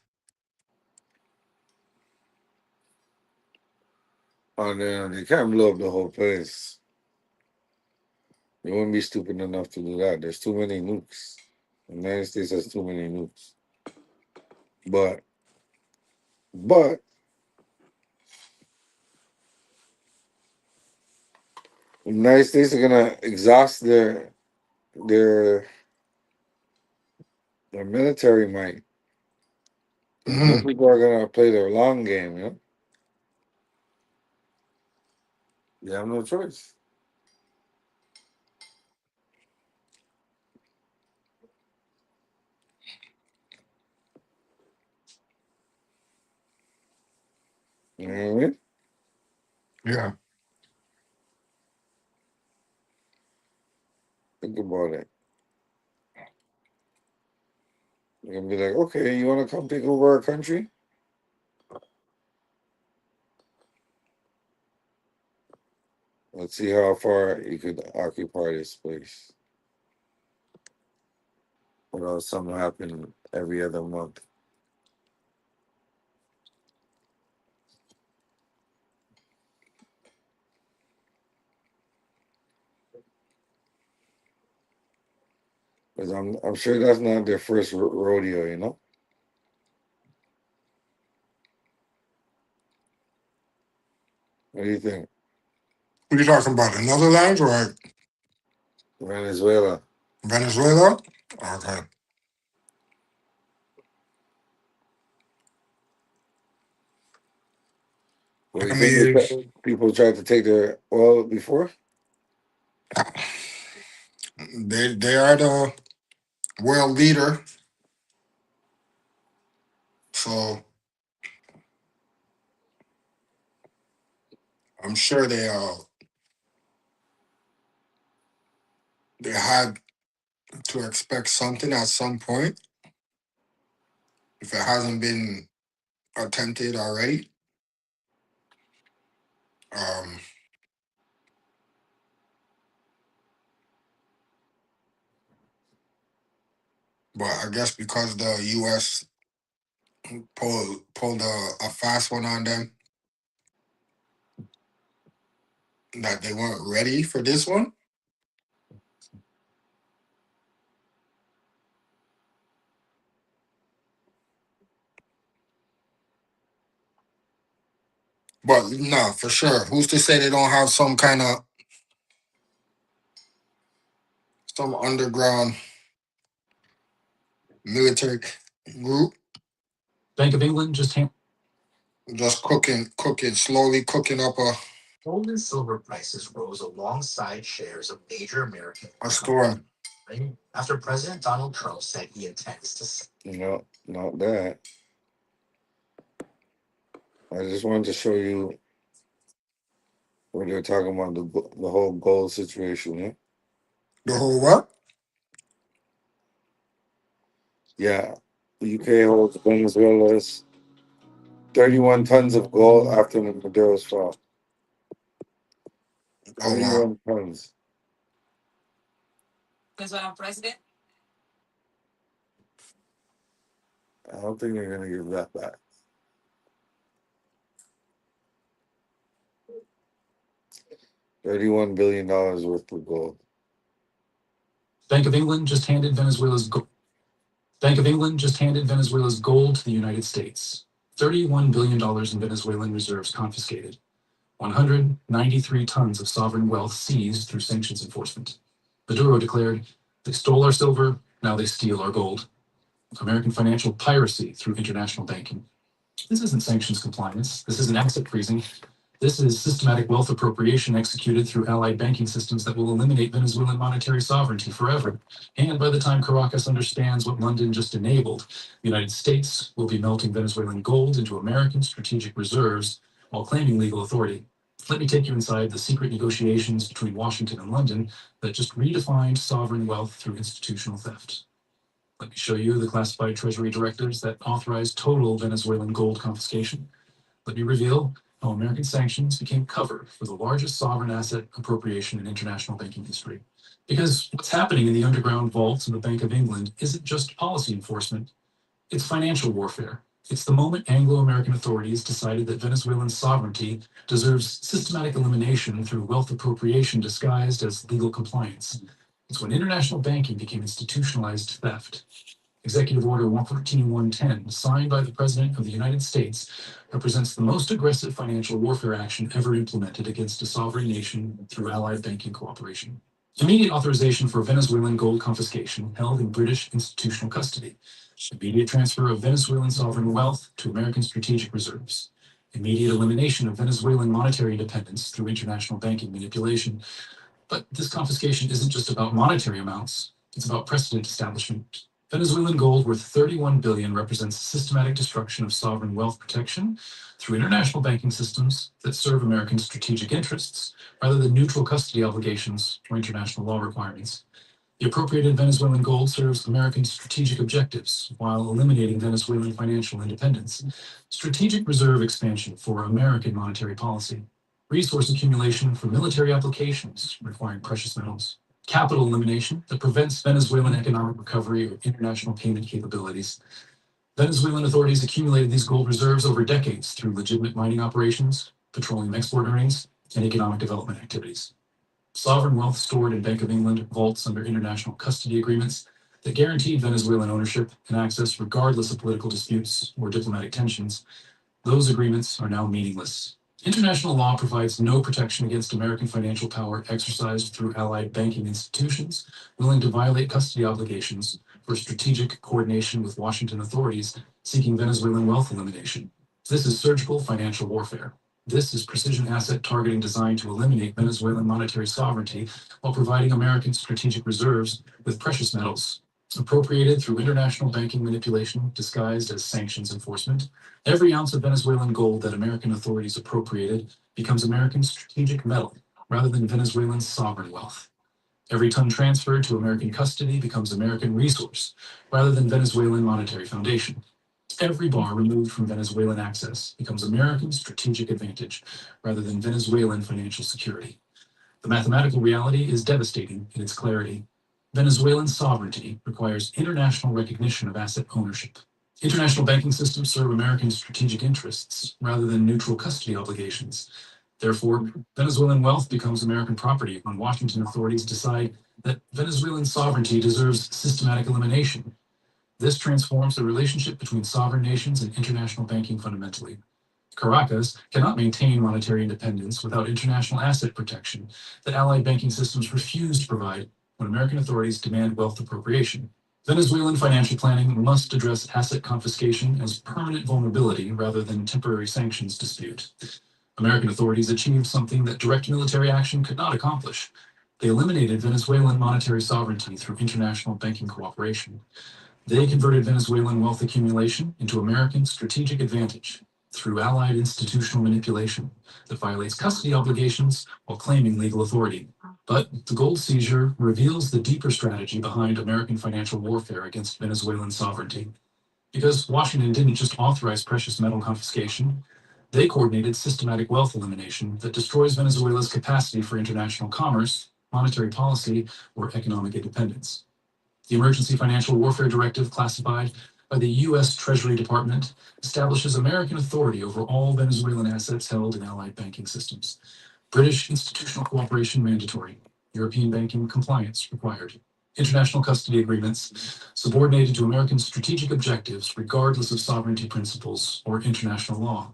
Oh, they can't blow up the whole place. They wouldn't be stupid enough to do that. There's too many nukes. The United States has too many nukes. But the United States are gonna exhaust their their military might. More Hmm. people are gonna play their long game, you know? You have no choice. You know what I mean? Yeah. Think about it. You're gonna be like, okay, you wanna come take over our country? Let's see how far you could occupy this place without something happening every other month. Because I'm sure that's not their first rodeo, you know? What do you think? What are you talking about? The Netherlands or Venezuela. Venezuela? Okay. Well, I you think mean, people tried to take their oil before? they are the world leader, so I'm sure they had to expect something at some point. if it hasn't been attempted already. Um, but I guess because the U.S. pulled a fast one on them, that they weren't ready for this one. But no, for sure. Who's to say they don't have some underground military group Bank of England just slowly cooking up gold and silver prices rose alongside shares of major American a storm. after President Donald Trump said he intends to. No, not that. I just wanted to show you what they're talking about the whole gold situation. Yeah, The whole what? yeah. The UK holds Venezuela's 31 tons of gold after Maduro's fall. Oh wow. 31 tons. I don't think they're gonna give that back. $31 billion worth of gold. Bank of England just handed Venezuela's gold. Bank of England just handed Venezuela's gold to the United States. $31 billion in Venezuelan reserves confiscated. 193 tons of sovereign wealth seized through sanctions enforcement. Maduro declared, they stole our silver, now they steal our gold. American financial piracy through international banking. This isn't sanctions compliance. This isn't asset freezing. This is systematic wealth appropriation executed through allied banking systems that will eliminate Venezuelan monetary sovereignty forever. And by the time Caracas understands what London just enabled, the United States will be melting Venezuelan gold into American strategic reserves while claiming legal authority. Let me take you inside the secret negotiations between Washington and London that just redefined sovereign wealth through institutional theft. Let me show you the classified treasury directives that authorized total Venezuelan gold confiscation. Let me reveal how American sanctions became cover for the largest sovereign asset appropriation in international banking history. Because what's happening in the underground vaults of the Bank of England isn't just policy enforcement, it's financial warfare. It's the moment Anglo-American authorities decided that Venezuelan sovereignty deserves systematic elimination through wealth appropriation disguised as legal compliance. It's when international banking became institutionalized theft. Executive Order 114-110, signed by the President of the United States, represents the most aggressive financial warfare action ever implemented against a sovereign nation through allied banking cooperation. Immediate authorization for Venezuelan gold confiscation held in British institutional custody. Immediate transfer of Venezuelan sovereign wealth to American strategic reserves. Immediate elimination of Venezuelan monetary dependence through international banking manipulation. But this confiscation isn't just about monetary amounts, it's about precedent establishment. Venezuelan gold worth 31 billion represents systematic destruction of sovereign wealth protection through international banking systems that serve American strategic interests rather than neutral custody obligations or international law requirements. The appropriated Venezuelan gold serves American strategic objectives while eliminating Venezuelan financial independence. Strategic reserve expansion for American monetary policy. Resource accumulation for military applications requiring precious metals. Capital elimination that prevents Venezuelan economic recovery or international payment capabilities. Venezuelan authorities accumulated these gold reserves over decades through legitimate mining operations, petroleum export earnings, and economic development activities. Sovereign wealth stored in Bank of England vaults under international custody agreements that guaranteed Venezuelan ownership and access regardless of political disputes or diplomatic tensions. Those agreements are now meaningless. International law provides no protection against American financial power exercised through allied banking institutions willing to violate custody obligations for strategic coordination with Washington authorities seeking Venezuelan wealth elimination. This is surgical financial warfare. This is precision asset targeting designed to eliminate Venezuelan monetary sovereignty while providing American strategic reserves with precious metals appropriated through international banking manipulation disguised as sanctions enforcement. Every ounce of Venezuelan gold that American authorities appropriated becomes American strategic metal rather than Venezuelan sovereign wealth. Every ton transferred to American custody becomes American resource rather than Venezuelan monetary foundation. Every bar removed from Venezuelan access becomes American strategic advantage rather than Venezuelan financial security. The mathematical reality is devastating in its clarity. Venezuelan sovereignty requires international recognition of asset ownership. International banking systems serve American strategic interests rather than neutral custody obligations. Therefore, Venezuelan wealth becomes American property when Washington authorities decide that Venezuelan sovereignty deserves systematic elimination. This transforms the relationship between sovereign nations and international banking fundamentally. Caracas cannot maintain monetary independence without international asset protection that allied banking systems refuse to provide when American authorities demand wealth appropriation. Venezuelan financial planning must address asset confiscation as permanent vulnerability rather than temporary sanctions dispute. American authorities achieved something that direct military action could not accomplish. They eliminated Venezuelan monetary sovereignty through international banking cooperation. They converted Venezuelan wealth accumulation into American strategic advantage through allied institutional manipulation that violates custody obligations while claiming legal authority. But the gold seizure reveals the deeper strategy behind American financial warfare against Venezuelan sovereignty. Because Washington didn't just authorize precious metal confiscation, they coordinated systematic wealth elimination that destroys Venezuela's capacity for international commerce, monetary policy, or economic independence. The Emergency Financial Warfare Directive, classified by the U.S. Treasury Department, establishes American authority over all Venezuelan assets held in allied banking systems. British institutional cooperation mandatory. European banking compliance required. International custody agreements subordinated to American strategic objectives, regardless of sovereignty principles or international law.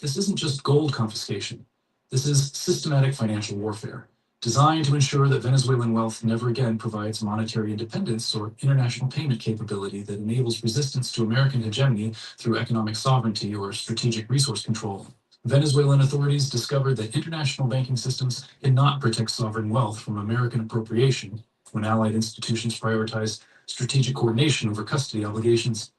This isn't just gold confiscation. This is systematic financial warfare, designed to ensure that Venezuelan wealth never again provides monetary independence or international payment capability that enables resistance to American hegemony through economic sovereignty or strategic resource control. Venezuelan authorities discovered that international banking systems cannot protect sovereign wealth from American appropriation when allied institutions prioritize strategic coordination over custody obligations.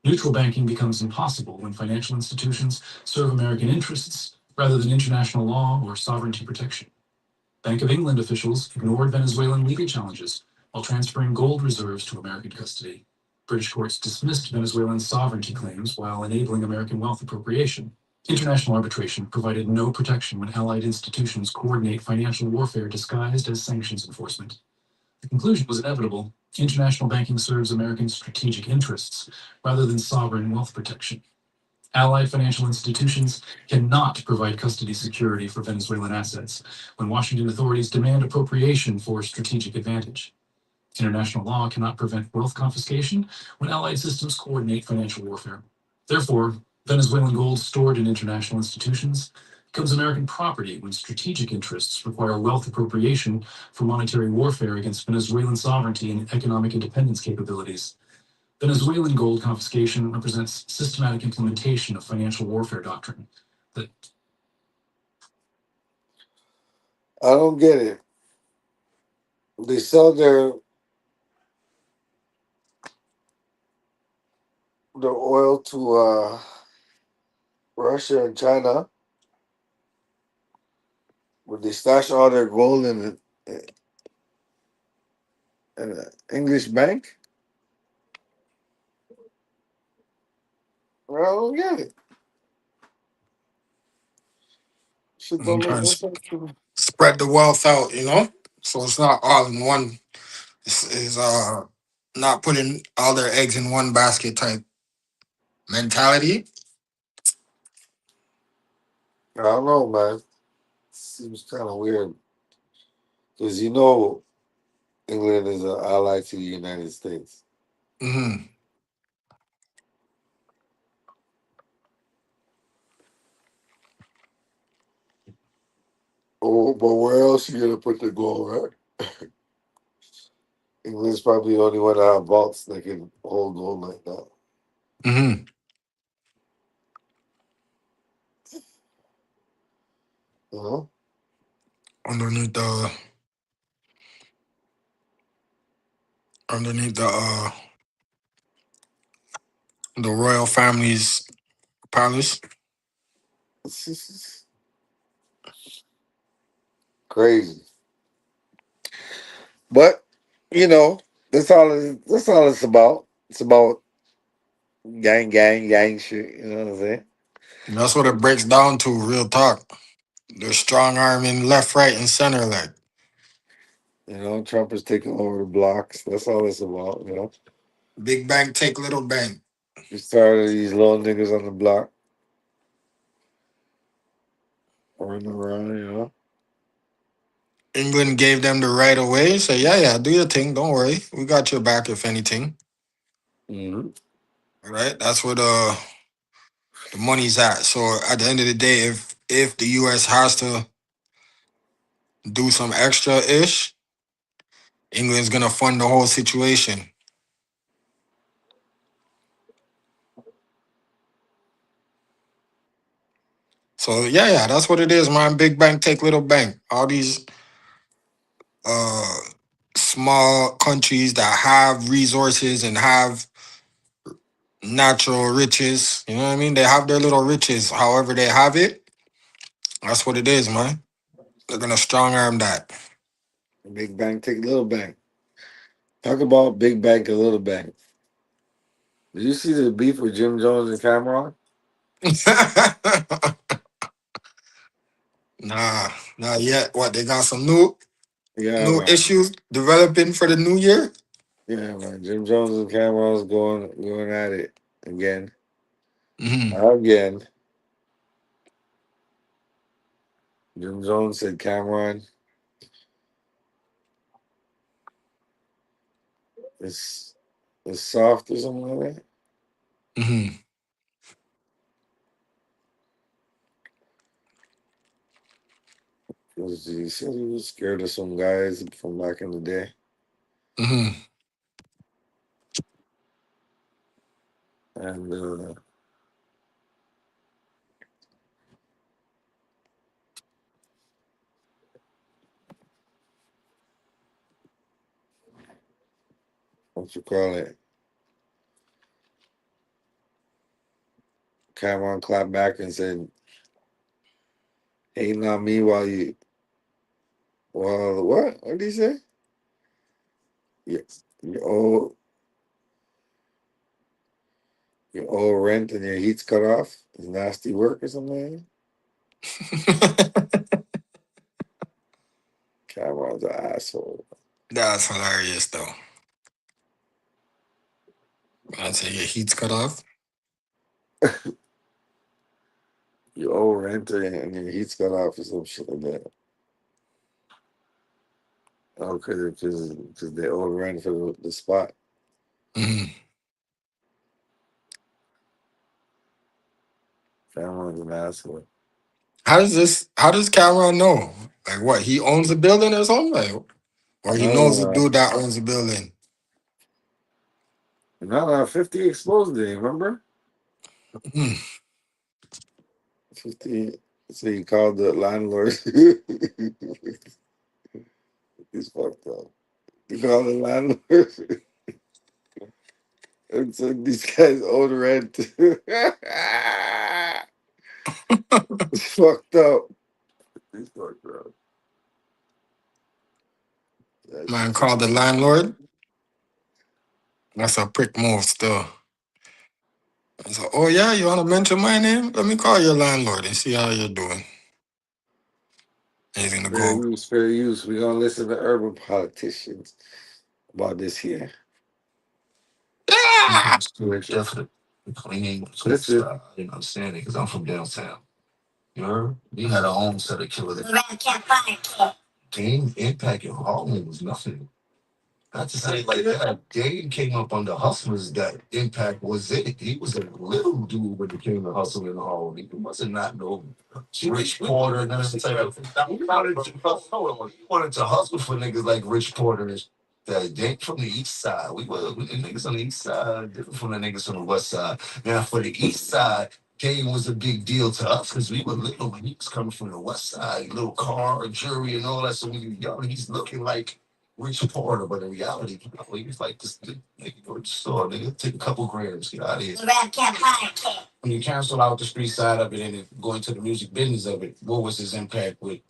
Neutral banking becomes impossible when financial institutions serve American interests rather than international law or sovereignty protection. Bank of England officials ignored Venezuelan legal challenges while transferring gold reserves to American custody. British courts dismissed Venezuelan sovereignty claims while enabling American wealth appropriation. International arbitration provided no protection when allied institutions coordinate financial warfare disguised as sanctions enforcement. The conclusion was inevitable. International banking serves American strategic interests rather than sovereign wealth protection. Allied financial institutions cannot provide custody security for Venezuelan assets when Washington authorities demand appropriation for strategic advantage. International law cannot prevent wealth confiscation when allied systems coordinate financial warfare. Therefore, Venezuelan gold stored in international institutions becomes American property when strategic interests require wealth appropriation for monetary warfare against Venezuelan sovereignty and economic independence capabilities. Venezuelan gold confiscation represents systematic implementation of financial warfare doctrine that I don't get it. They sell their oil to Russia and China, but they stash all their gold in an English bank. I don't get it. Shit I'm don't make trying no to sense to me. spread the wealth out, so it's not all in one. Is not putting all their eggs in one basket type mentality. I don't know, man. Seems kind of weird because England is an ally to the United States. Hmm. Oh, but where else you gonna put the gold, right? England's probably the only one that have vaults that can hold gold like that. Hmm. You know? Underneath the royal family's palace. It's just crazy. But you know, that's all. That's all it's about. It's about gang shit. You know what I'm saying? And that's what it breaks down to, real talk. They're strong arming left, right, and center. Like You know, Trump is taking over the blocks. That's all it's about. You know, big bank take little bank. he's tired of these little niggas on the block running around. You know. England gave them the right of way. Say, yeah, yeah, do your thing. Don't worry. We got your back if anything. Mm-hmm. Right? That's where the money's at. So at the end of the day, if the US has to do some extra ish, England's gonna fund the whole situation. So yeah, yeah, that's what it is, man. Big bank take little bank. All these uh small countries that have resources and have natural riches, you know what I mean? They have their little riches, however they have it. That's what it is, man. They're gonna strong arm that. Big bank take little bank. Talk about big bank and little bank. Did you see the beef with Jim Jones and Cameron? Nah, not yet. What, they got some new Yeah, man. issues developing for the new year? Yeah, man. Jim Jones and Cameron's going at it again. Hmm. Again. Jim Jones said Cameron is is soft or something like that. Hmm. 'Cause he said he was scared of some guys from back in the day. Hmm. And what you call it? Cameron clapped back and said, hating on me while you well what did he say? You, you owe you owe rent and your heat's cut off. It's nasty work or something like that. Cameron's an asshole. That's hilarious, though. I'd say your heat's cut off. You owe rent and your heat's cut off or some shit like that. Oh, because they owe rent for the spot. Hmm. Cameron's an asshole. How does Cameron know? Like what? He owns the building or something? Like, or he No, knows the dude that owns the building. no, 50 exposed it, remember? Hmm. 50. So he called the landlord. He's fucked up. He called the landlord and said these guys owe the rent. It's fucked up. He's fucked up. That Man shit's called the hilarious. landlord. That's a prick move still. I said, oh yeah, you wanna mention my name? Let me call your landlord and see how you're doing. And he's gonna Fair go, use, fair use. We're gonna listen to urban politicians about this here. yeah! Storage definitely cleaning, Listen. you know, understanding because I'm from downtown. You heard? We had our own set of killers. Game impact in Harlem was nothing. Not to say like that. Dane came up under hustlers that impact was it. He was a little dude when it came to hustle in Harlem. He wasn't not no Rich Porter. None of the type of he wanted to hustle for niggas like Rich Porter and that they from the east side. We the niggas on the east side different from the niggas on the west side. Now for the east side, Kane was a big deal to us because we were little when he was coming from the west side, little car, jury, and all that. So when you young, he's looking like Rich Porter, but in reality, you know, he was like this nigga go to the store, nigga, take a couple grams, get out of here. When you cancel out the street side of it and go into the music business of it, what was his impact with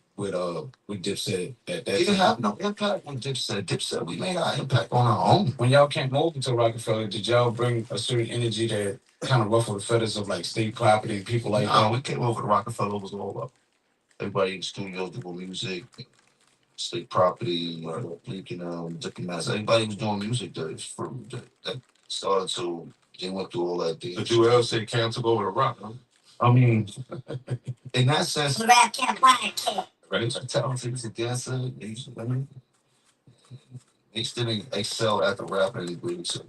with Dipset at that. He didn't have no impact on Dipset. Dipset, we made our impact on our own. When y'all came over to Rockefeller, did y'all bring a certain energy that kind of ruffled the feathers of like state property and people like that? We came over to Rockefeller, it was all up. Everybody in the studio doing music, state property, diplomats. Everybody was doing music that started to. They went through all that thing. The Jewel said Cam took over the rock, huh? I mean, in that sense, rap can't play it. Right? He's talented. He's a dancer. He didn't excel at the rap anyway. So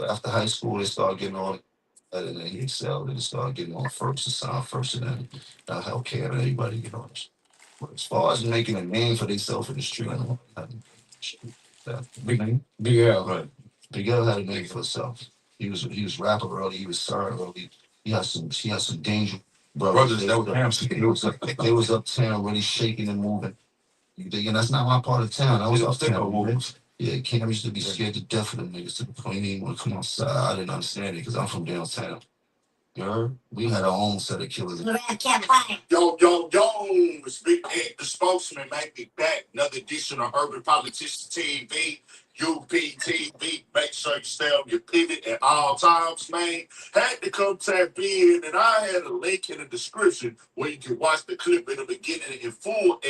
after high school, they started getting on. And then he excelled and started getting on first and sound first, and then helped care and everybody, But as far as making a name for themselves in the street, I don't know. Big L, right? Big L had a name for himself. He was rapper early. He was star early. He had some danger brothers. They was uptown, really shaking and moving. You dig? And that's not my part of town. I was uptown. Yeah, Cam used to be scared to death of them niggas to the point he didn't want to come outside. I didn't understand it because I'm from downtown. You heard? We had our own set of killers. Yo, yo, yo, Big Ed, the spokesman, make me back. Another edition of Urban Politicians TV, UPTV. Make sure you stay on your pivot at all times, man. Had to come tap in, and I had a link in the description where you can watch the clip in the beginning in full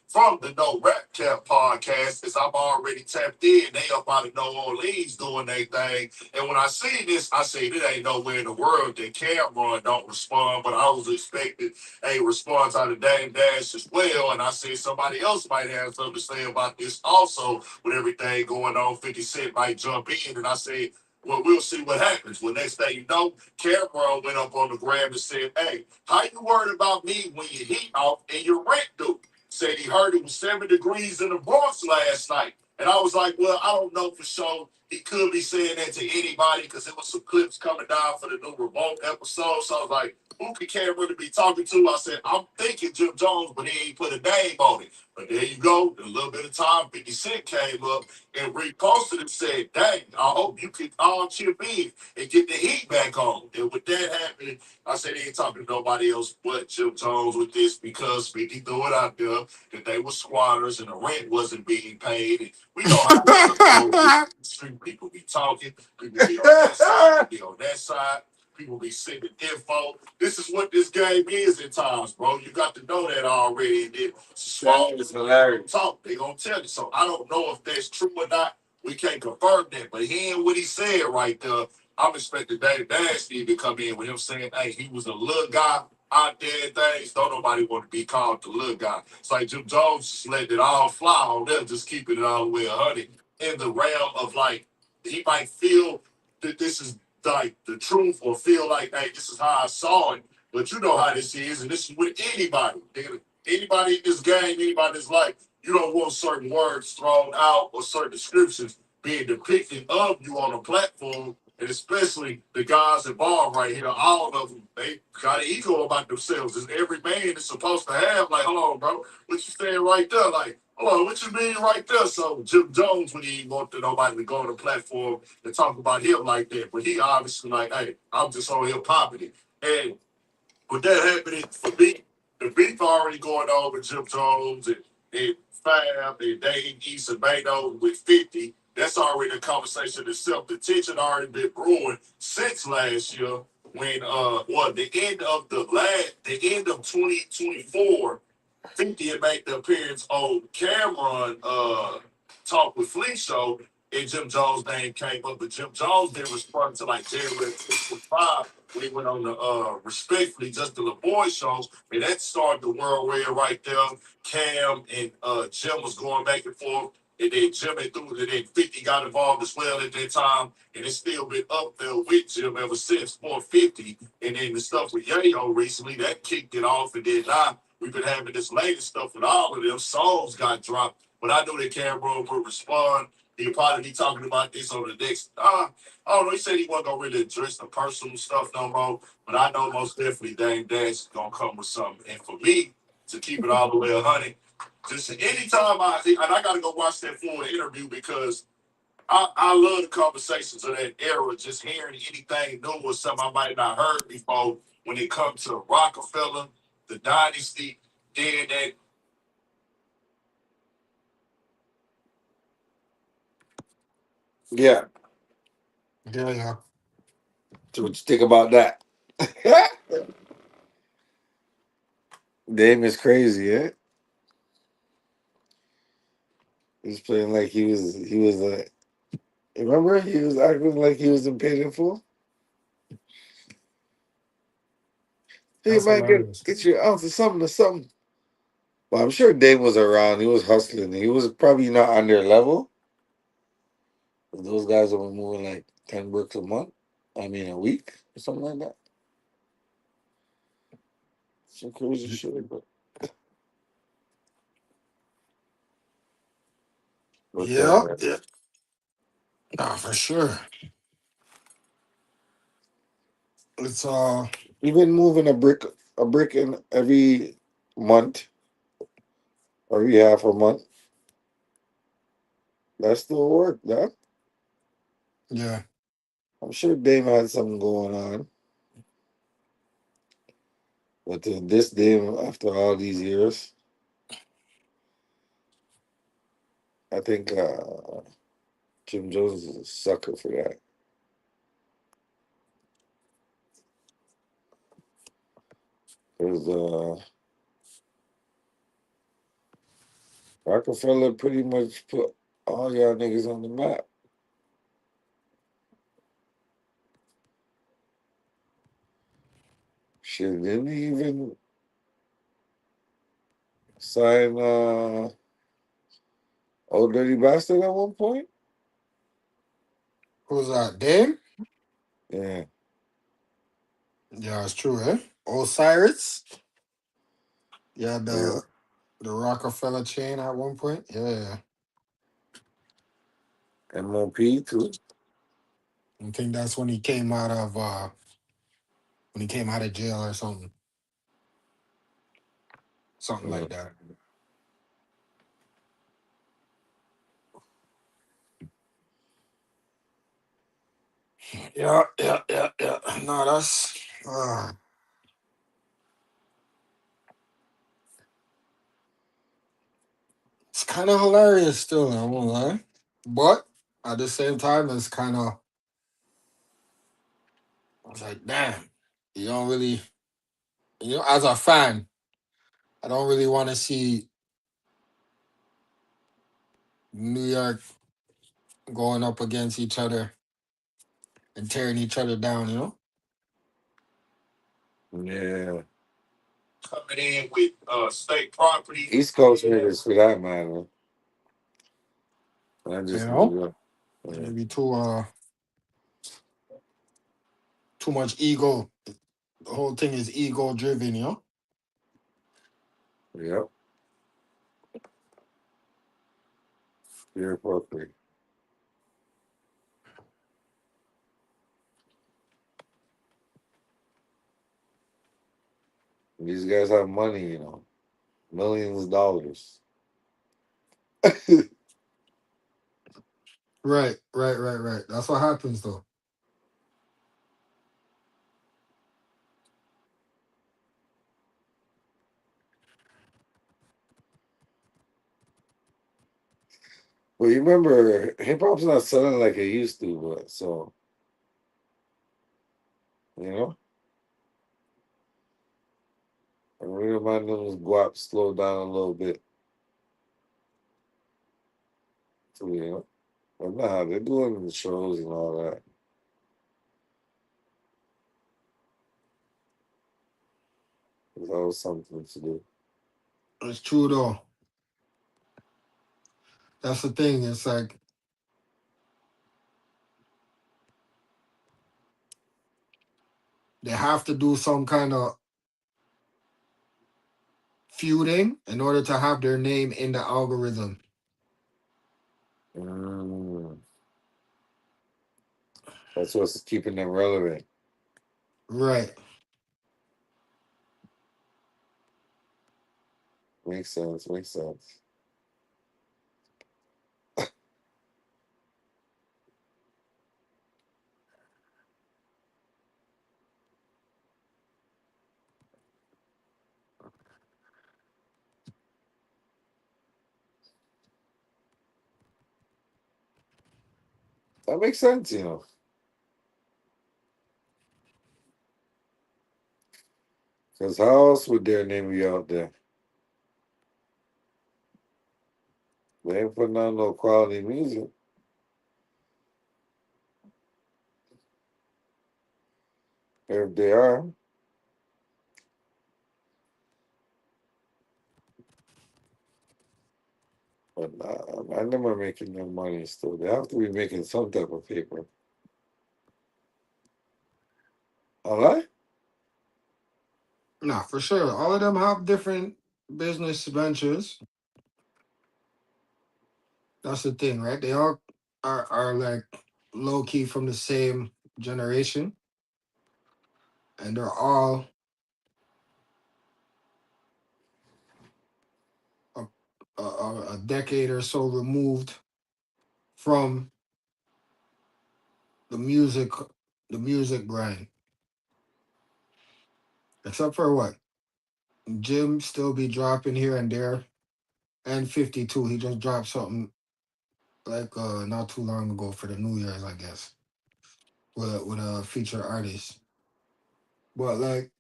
from the No Rap Cap podcast, as I'm already tapped in. They up out of New Orleans doing their thing. And when I see this, I say, it ain't nowhere in the world that Cameron don't respond, but I was expecting a response out of Dame Dash as well. And I said somebody else might have something to say about this also with everything going on. 50 Cent might jump in. And I said, well, we'll see what happens. Well, next thing you know, Cameron went up on the gram and said, hey, how you worried about me when your heat off and your rent due? Said he heard it was 7 degrees in the Bronx last night. And I was like, well, I don't know for sure. He could be saying that to anybody because there was some clips coming down for the new Revolt episode. So I was like, who can Cameron be talking to? I said, I'm thinking Jim Jones, but he ain't put a name on it. But there you go. In a little bit of time, 50 Cent came up and reposted and said, dang, I hope you can all chip in and get the heat back on. And with that happening, I said he ain't talking to nobody else but Jim Jones with this because 50 threw it out there that they were squatters and the rent wasn't being paid. And we know how street people be talking, people be on that side, be on that side. People be sending info. This is what this game is at times, bro. You got to know that already. And then small is hilarious. Talk, they gonna tell you. So I don't know if that's true or not. We can't confirm that. But hearing what he said right there, I'm expecting Dave Dash to come in with him saying, hey, he was a little guy out there and things. Don't nobody want to be called the little guy. It's like Jim Jones just let it all fly on there, just keeping it all the way 100 in the realm of like, he might feel that this is like the truth or feel like, hey, this is how I saw it. But you know how this is, and this is with anybody. Anybody in this game, anybody in this life, you don't want certain words thrown out or certain descriptions being depicted of you on a platform. And especially the guys involved right here, all of them, they got an ego about themselves. As every man is supposed to have, like, hold on, bro, what you saying right there? Like, hold on, what you mean right there? So Jim Jones, when he didn't want nobody to go on the platform and talk about him like that, but he obviously like, hey, I'm just on here popping it. And with that happening for me, the beef already going on with Jim Jones and Fab and Dave East and Beto with 50. That's already a conversation itself. The tension already been brewing since last year when the end of 2024, 50 had made the appearance on Cameron Talk with Flea show, and Jim Jones' name came up, but Jim Jones didn't respond to like January 2025 when he went on the Respectfully Just the LaBoy shows, and that started the whirlwind right there. Cam and Jim was going back and forth, and then Jim and then 50 got involved as well at that time, and it's still been up there with Jim ever since 450. And then the stuff with Yayo recently, that kicked it off, and then now we've been having this latest stuff with all of them. Songs got dropped, but I knew that Cameron would respond. He'll probably be talking about this on the next. I don't know. He said he wasn't gonna really address the personal stuff no more, but I know most definitely Dame Dash is gonna come with something. And for me to keep it all the way 100, just anytime I gotta go watch that full interview because I love the conversations of that era. Just hearing anything new or something I might not heard before when it comes to Rockefeller, the dynasty, then that Yeah. Yeah, yeah. So what you think about that? Dame is crazy, eh? He's playing like he was like, remember he was acting like he was in paid in full. He That's might hilarious. get you out to something or something. Well, I'm sure Dame was around. He was hustling. He was probably not on their level. But those guys were moving like 10 bricks a month. I mean a week or something like that. Some crazy shit, but Yeah, yeah. Nah, for sure. It's even moving a brick in every month or every half a month, that still work, yeah. yeah. I'm sure Dame had something going on. But this Dame, after all these years, I think Jim Jones is a sucker for that. Because Rockefeller pretty much put all y'all niggas on the map. Shit, didn't he even sign Old Dirty Bastard at one point? Who's that? Dame? Yeah, Yeah, it's true, eh? Osiris? Yeah, yeah. the Rockefeller chain at one point. Yeah, yeah. MOP too. I think that's when he came out of jail or something. Something Yeah. like that. Yeah, yeah, yeah, yeah. No, that's it's kind of hilarious still, I won't lie. But at the same time, it's kind of, I was like, damn, you don't really, as a fan, I don't really want to see New York going up against each other and tearing each other down. Yeah. Coming in with state property. East Coast niggas for that matter. Not You just New know? York. Yeah. Maybe too much ego. The whole thing is ego driven. Yep. You're appropriate. These guys have money, millions of dollars. Right, right, right, right. That's what happens though. Well, you remember hip hop's not selling like it used to, but so you know, I really mind them guap slow down a little bit too. But nah, they're doing the shows and all that. There's always something to do. It's true though. That's the thing. It's like they have to do some kind of feuding in order to have their name in the algorithm. Mm, that's what's keeping them relevant. Right. Makes sense. Makes sense. That makes sense, you know. Because how else would their name be out there? They ain't putting on no quality music. If they are, but I never making no money still. They have to be making some type of paper. All right? Nah, for sure. All of them have different business ventures. That's the thing, right? They all are like low key from the same generation, and they're all a, a decade or so removed from the music, the music grind. Except for what Jim still be dropping here and there, and 52. He just dropped something like not too long ago for the New Year's, I guess, with a feature artist. But like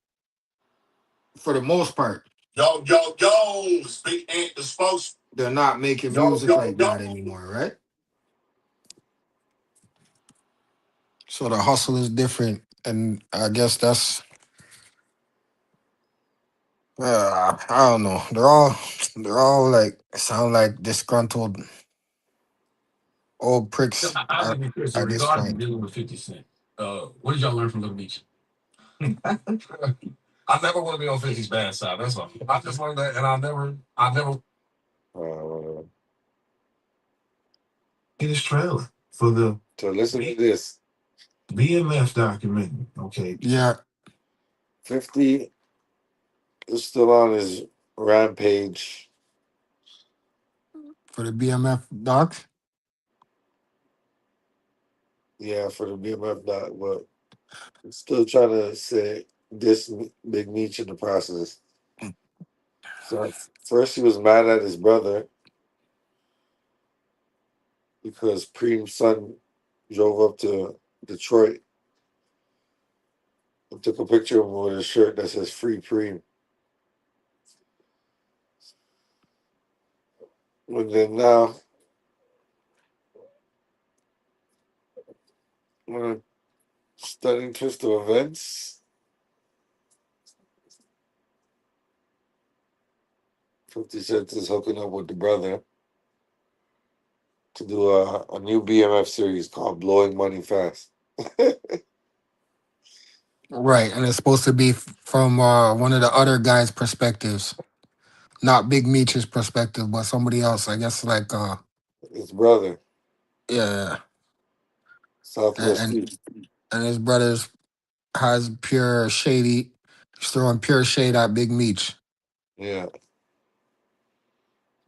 for the most part, Yo, yo, yo, speak ain't the spokes. they're not making Yo, music yo, like that yo. anymore, right? So the hustle is different, and I guess that's I don't know. They're all like sound like disgruntled old pricks I think it's Chris, at this regarding point. dealing with 50 Cent. What did y'all learn from Little Meech? I never want to be on 50's bad side. That's all. I just learned that, and I never Uh, in his trailer for the so listen to this. BMF documentary. Okay, Yeah, 50 is still on his rampage. for the BMF doc. Yeah, for the BMF dot, but still trying to say this Big Meech in the process. So first he was mad at his brother because Preem's son drove up to Detroit and took a picture of him with a shirt that says "Free Preem." And then now, in a stunning twist of events, 50 Cent is hooking up with the brother to do a new BMF series called "Blowing Money Fast." Right, and it's supposed to be from one of the other guys' perspectives, not Big Meech's perspective, but somebody else. I guess like His brother, yeah, and Southwest and, T. and his brothers has pure shady. He's throwing pure shade at Big Meech. Yeah,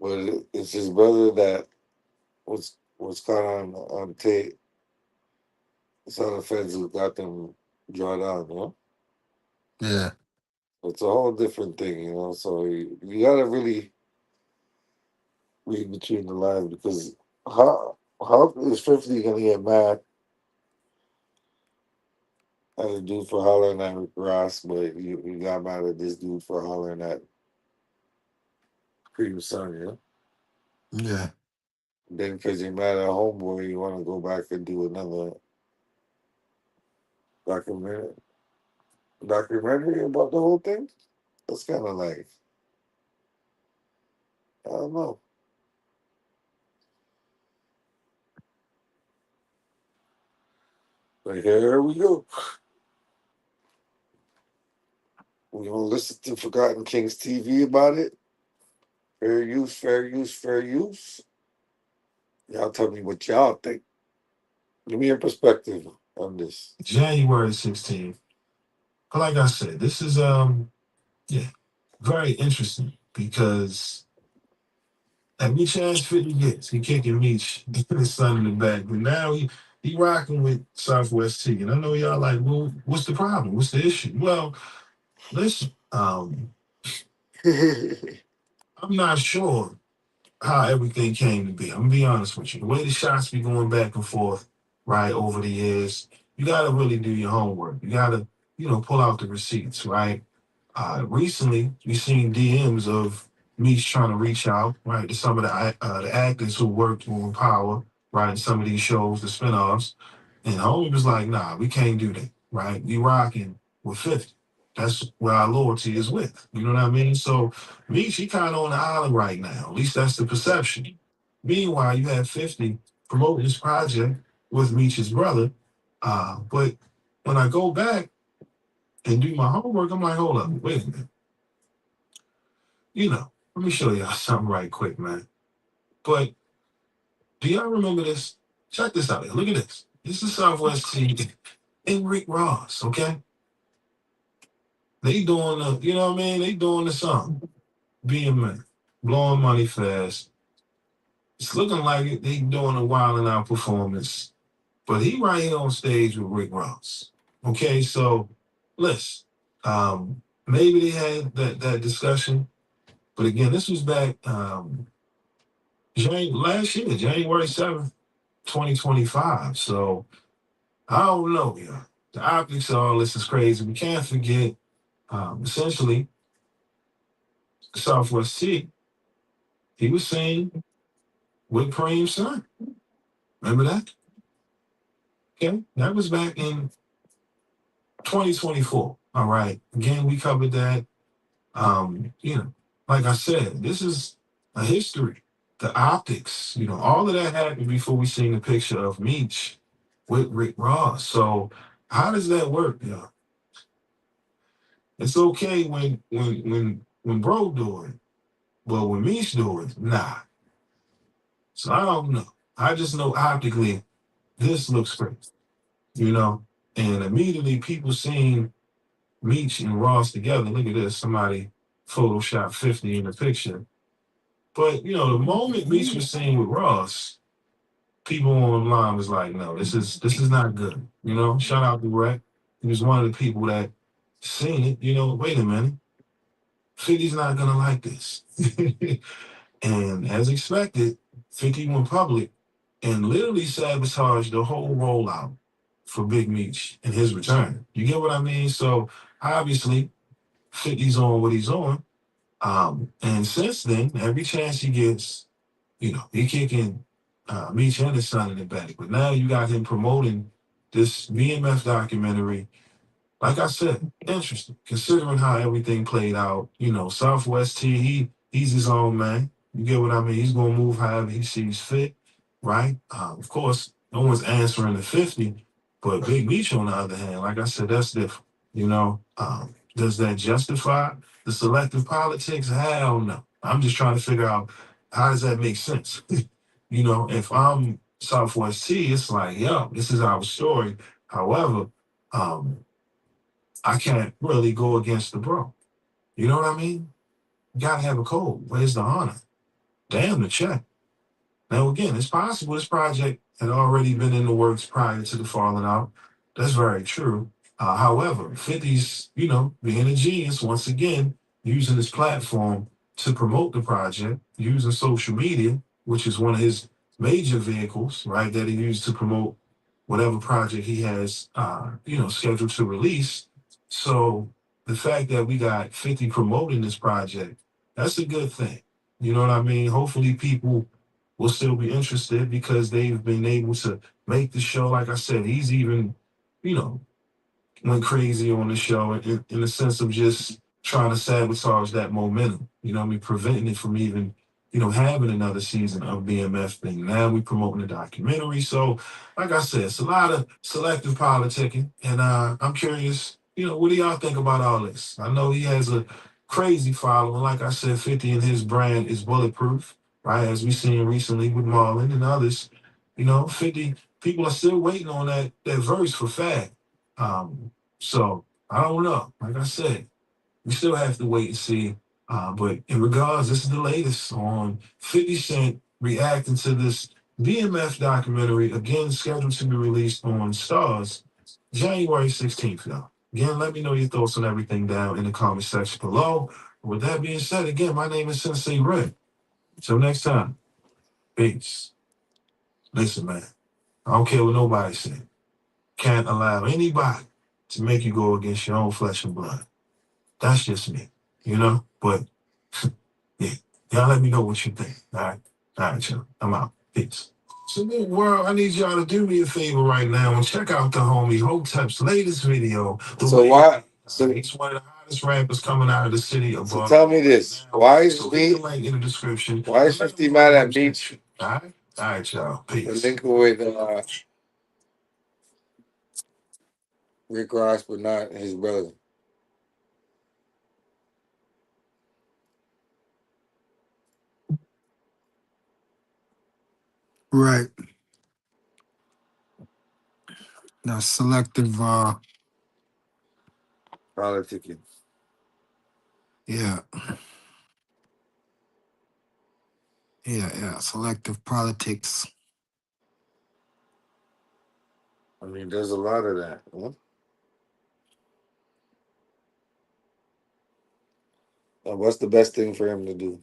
but it's his brother that was caught on tape. It's how the feds who got them drawn out, you know? Yeah, It's a whole different thing, you know. So you gotta really read between the lines because how is 50 gonna get mad at a dude for hollering at Rick Ross, but you got mad at this dude for hollering at Creed's son, you know? yeah. Then because you're mad at homeboy, you want to go back and do another documentary documentary about the whole thing. That's kind of like I don't know. But here we go. We're gonna listen to Forgotten Kings TV about it. Fair use, fair use, fair use. Y'all tell me what y'all think. Give me your perspective on this. January 16th. But like I said, this is yeah, very interesting because every chance 50 gets, he kicking Meech his son in the back. But now he rocking with Southwest T. And I know y'all like, well, what's the problem? What's the issue? Well, listen, I'm not sure how everything came to be. I'm gonna be honest with you. The way the shots be going back and forth, right, over the years, you got to really do your homework. You got to, pull out the receipts, right? Recently, we seen DMs of me trying to reach out, right, to some of the actors who worked on Power, right, in some of these shows, the spinoffs. And homie was like, nah, we can't do that, right? We rocking with 50. That's where our loyalty is with. You know what I mean? So Meech, he kind of on the island right now. At least that's the perception. Meanwhile, you have 50 promoting this project with Meech's brother. But when I go back and do my homework, I'm like, hold up, wait a minute. Let me show y'all something right quick, man. But do y'all remember this? Check this out. Look at this. This is Southwest T and Rick Ross, okay? They doing you know what I mean? They doing the song, being man, blowing money fast. It's looking like they doing a Wild 'N Out performance, but he right here on stage with Rick Ross. Okay, so listen, maybe they had that discussion, but again, this was back last year, January 7th, 2025. So I don't know, yeah. The optics of all this is crazy. We can't forget, essentially, Southwest T. He was saying with Kareem's son. Remember that? Okay. That was back in 2024. All right. Again, we covered that. Like I said, this is a history. The optics, all of that happened before we seen the picture of Meech with Rick Ross. So how does that work? It's okay when bro do it, but when Meech do it, nah. So I don't know. I just know optically this looks great, you know? And immediately people seeing Meech and Ross together. Look at this. Somebody Photoshop 50 in the picture. But, the moment Meech was seen with Ross, people online was like, no, this is not good. Shout out to Rec. He was one of the people that seen it, wait a minute. 50's not gonna like this. And as expected, 50 went public and literally sabotaged the whole rollout for Big Meech and his return. You get what I mean? So obviously, 50's on what he's on. And since then, every chance he gets, he kicking Meech and his son in the back. But now you got him promoting this BMF documentary. Like I said, interesting, considering how everything played out. Southwest T, he's his own man. You get what I mean? He's gonna move however he sees fit, right? Of course, no one's answering the 50, but Big Meech, on the other hand, like I said, that's different. Does that justify the selective politics? Hell no. I'm just trying to figure out how does that make sense. If I'm Southwest T, it's like, yo, this is our story. However, um, I can't really go against the bro. You know what I mean? You gotta have a code. Where's the honor? Damn the check. Now again, it's possible this project had already been in the works prior to the falling out. That's very true. However, 50's, being a genius once again, using his platform to promote the project, using social media, which is one of his major vehicles, right, that he used to promote whatever project he has, scheduled to release. So the fact that we got 50 promoting this project, that's a good thing. You know what I mean? Hopefully people will still be interested because they've been able to make the show. Like I said, he's even, you know, went crazy on the show in the sense of just trying to sabotage that momentum. What I mean, preventing it from even, having another season of BMF thing. Now we promoting the documentary. So, like I said, it's a lot of selective politicking. And I'm curious, what do y'all think about all this? I know he has a crazy following. Like I said, 50 and his brand is bulletproof, right? As we seen recently with Marlon and others. 50 people are still waiting on that verse for Fab. So I don't know. Like I said, we still have to wait and see. But in regards, this is the latest on 50 Cent reacting to this BMF documentary, again scheduled to be released on Stars January 16th, y'all. Again, let me know your thoughts on everything down in the comment section below. With that being said, again, my name is Sensei Red. Until next time, peace. Listen, man. I don't care what nobody say. Can't allow anybody to make you go against your own flesh and blood. That's just me, you know? But yeah, y'all let me know what you think. All right. All right, y'all. I'm out. Peace. So, world, I need y'all to do me a favor right now and check out the homie Hotep's latest video. So why? So He's one of the hottest rappers coming out of the city of so Baltimore tell me this: right now. why is So hit me? the link in the description. Why is 50 mad at Meech All right. All right, y'all. for Peace. linking with Rick Ross, but not his brother? Right. That's selective. Politicking. Yeah. Yeah. Selective politics. I mean, there's a lot of that. Huh? What's the best thing for him to do?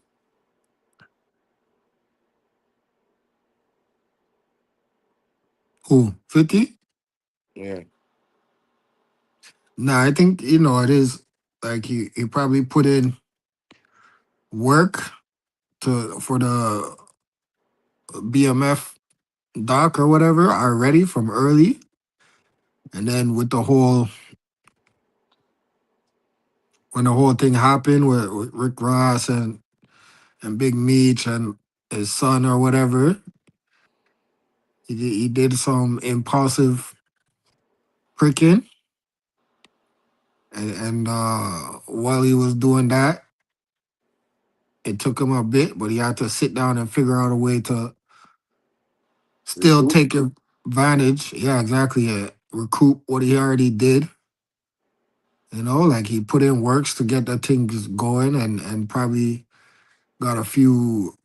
Who? 50? Yeah. Nah, I think it is like he probably put in work to for the BMF doc or whatever already from early, and then with the whole when the whole thing happened with Rick Ross and Big Meech and his son or whatever, he did some impulsive pricking, and while he was doing that, it took him a bit, but he had to sit down and figure out a way to still Recoup? take advantage. Yeah, exactly. Yeah. Recoup what he already did. Like he put in works to get the things going and probably got a few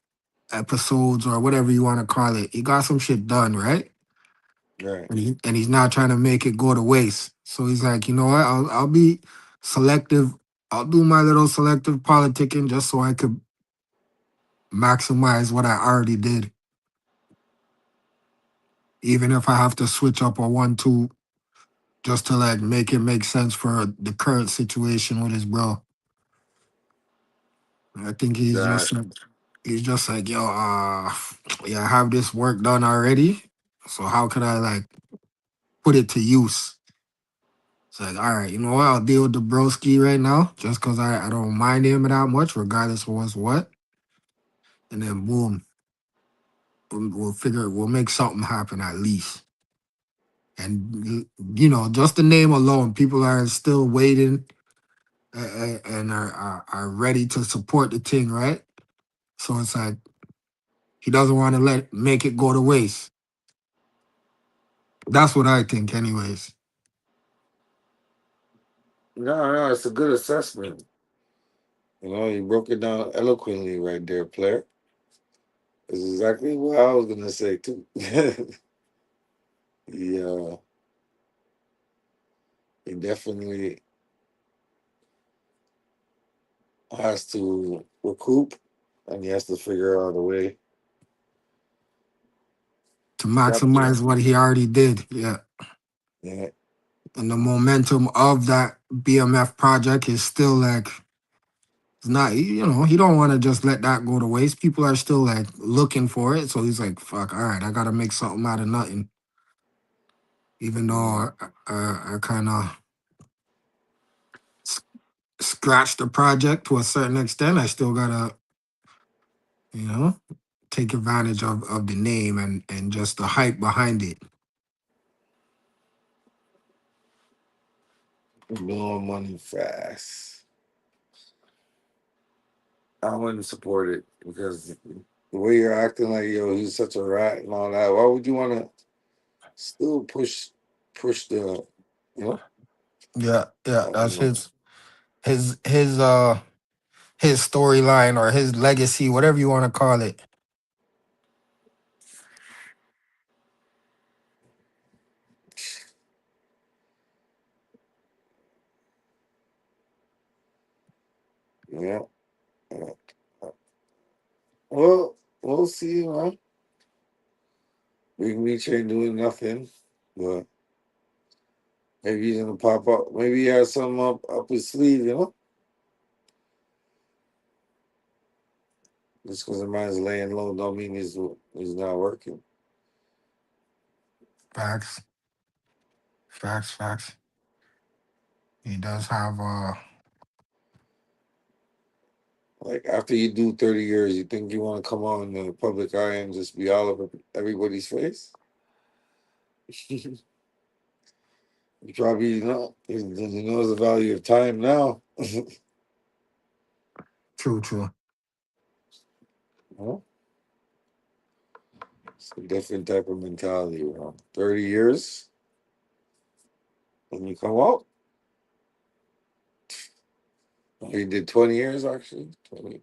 episodes or whatever you want to call it. He got some shit done, right? Right. And he's not trying to make it go to waste. So he's like, you know what? I'll be selective. I'll do my little selective politicking just so I could maximize what I already did, even if I have to switch up a 1-2 just to like make it make sense for the current situation with his bro. I think That. he's just like, yo, yeah, I have this work done already. So how can I like put it to use? It's like, all right, you know what? I'll deal with the broski right now, just cause I don't mind him that much, regardless of what's what. And then boom, we'll make something happen at least. And just the name alone, people are still waiting and are ready to support the thing, right? So it's like he doesn't want to make it go to waste. That's what I think, anyways. No, it's a good assessment. You broke it down eloquently right there, player. It's exactly what I was gonna say too. Yeah, he definitely has to recoup, and he has to figure out a way. To Capture. maximize what he already did, yeah. Yeah, And the momentum of that BMF project is still like it's not. He don't want to just let that go to waste. People are still like looking for it, so he's like, "Fuck, all right, I gotta make something out of nothing." Even mm, though I kind of scratched the project to a certain extent, I still gotta you know take advantage of the name and just the hype behind it. blowing money fast. I wouldn't support it because the way you're acting like yo, he's such a rat and all that. Why would you want to still push the, you know? Yeah, I don't that's know. his storyline or his legacy, whatever you want to call it. Yeah. Well, we'll see, man. Big Meech ain't doing nothing, but maybe he's gonna pop up. Maybe he has something up his sleeve, you know? Just because the man's laying low don't mean he's not working. Facts, facts. He does have Like after you do 30 years, you think you want to come on the public eye and just be all over everybody's face? You probably not. He knows the value of time now. true. Well, it's a different type of mentality. 30 years, when you come out, he did 20 years actually. 20,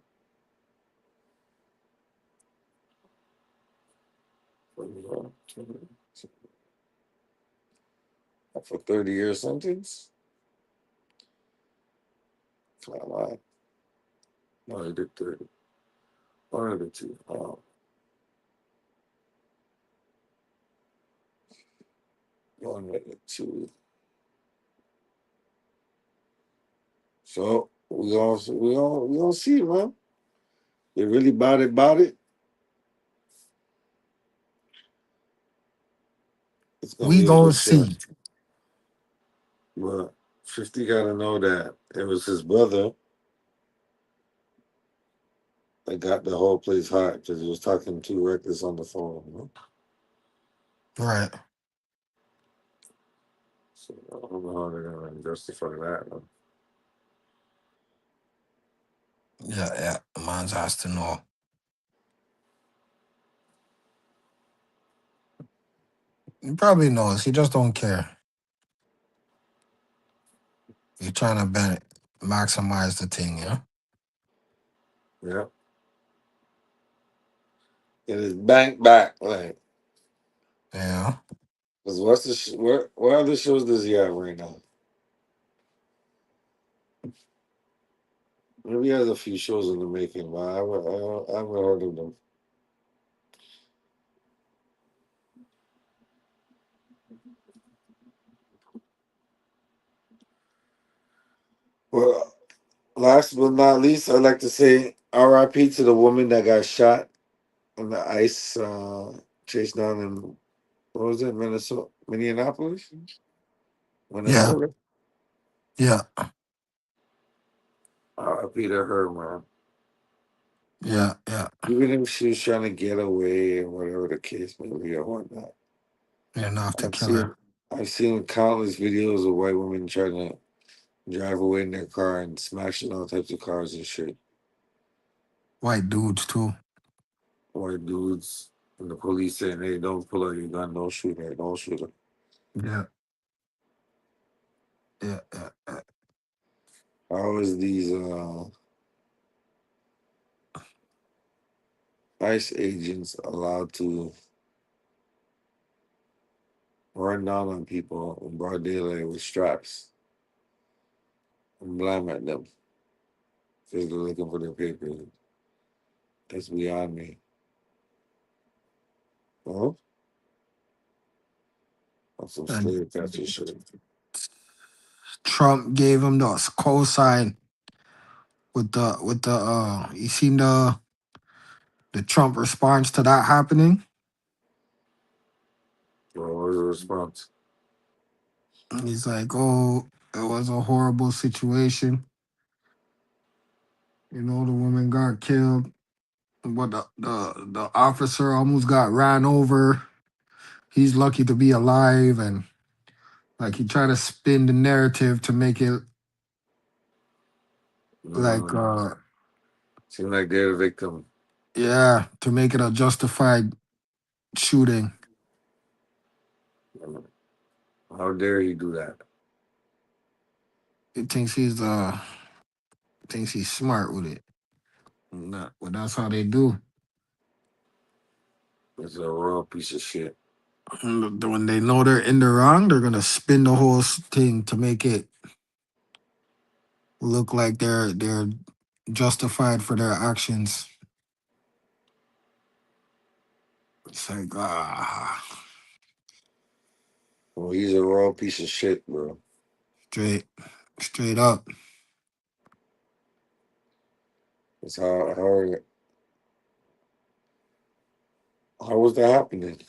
21, 20, for 30 year sentence. Come on, no, he did 30. One of the two. One of the two. So we all see, man. They really about it. It's gonna We be a gonna good show. see. But 50 gotta know that it was his brother that got the whole place hot because he was talking too reckless on the phone. Right. So I don't know how they're gonna justify that. Man. Yeah. Man's has to know. He probably knows. He just don't care. He's trying to maximize the thing, yeah? Yeah. Get his bank back. Like, Yeah. because what's the what other shows does he have right now? Maybe he has a few shows in the making, but I haven't heard of them. Well, last but not least, I'd like to say RIP to the woman that got shot on the ice chase down in, what was it, Minneapolis? Yeah. Minnesota? Yeah. RIP to her, man. Yeah. Even if she was trying to get away or whatever the case may be or whatnot. Enough to I've kill her. seen I've seen countless videos of white women trying to drive away in their car and smashing all types of cars and shit. White dudes too. White dudes and the police saying, "Hey, don't pull out your gun, don't shoot her, don't shoot her." Yeah. Yeah. How is these ICE agents allowed to run down on people in broad daylight with straps and blam at them because they're looking for their papers? That's beyond me. Well, that's some And slave catcher shit. Trump gave him the cosign with the you seen the Trump response to that happening? Well, what was the response? He's like, oh, it was a horrible situation. You know, the woman got killed, but the officer almost got ran over. He's lucky to be alive, and like he tried to spin the narrative to make it like No, seemed like they're the victim. yeah, to make it a justified shooting. How dare he do that? He thinks he's smart with it. But that's how they do. It's a real piece of shit. When they know they're in the wrong, they're gonna spin the whole thing to make it look like they're justified for their actions. It's like Well, he's a raw piece of shit, bro. straight, straight up. It's how was that happening?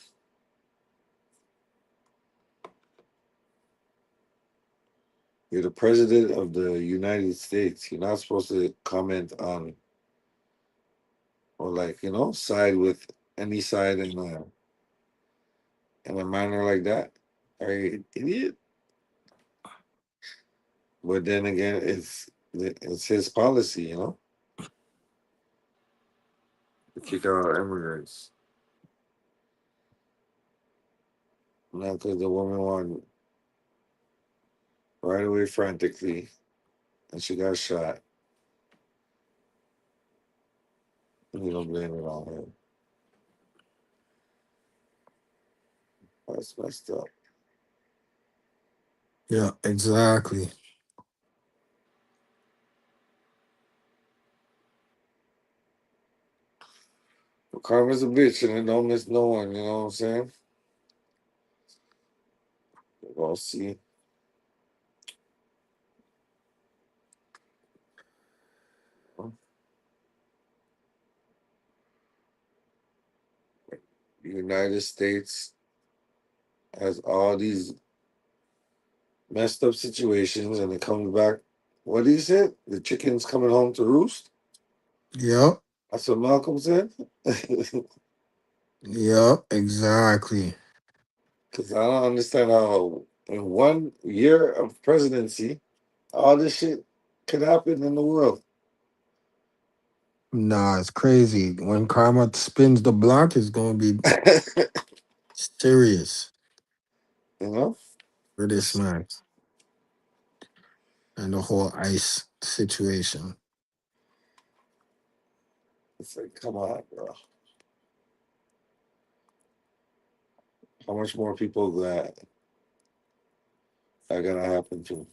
You're the president of the United States. You're not supposed to comment on or like side with any side in a manner like that. Are you an idiot? But then again, it's his policy, to kick out immigrants. Not because the woman wanted right away frantically, and she got shot. And you don't blame it on her. That's messed up. Yeah, exactly. But karma's a bitch, and it don't miss no one. You know what I'm saying? We'll see. The United States has all these messed up situations, and it comes back. What he said? The chicken's coming home to roost. Yep, That's what Malcolm said. yep, exactly. Because I don't understand how in 1 year of presidency, all this shit could happen in the world. Nah, it's crazy. When karma spins the block, it's gonna be you serious know? for this man and the whole ICE situation. It's like, come on, bro. How much more people that are gonna happen to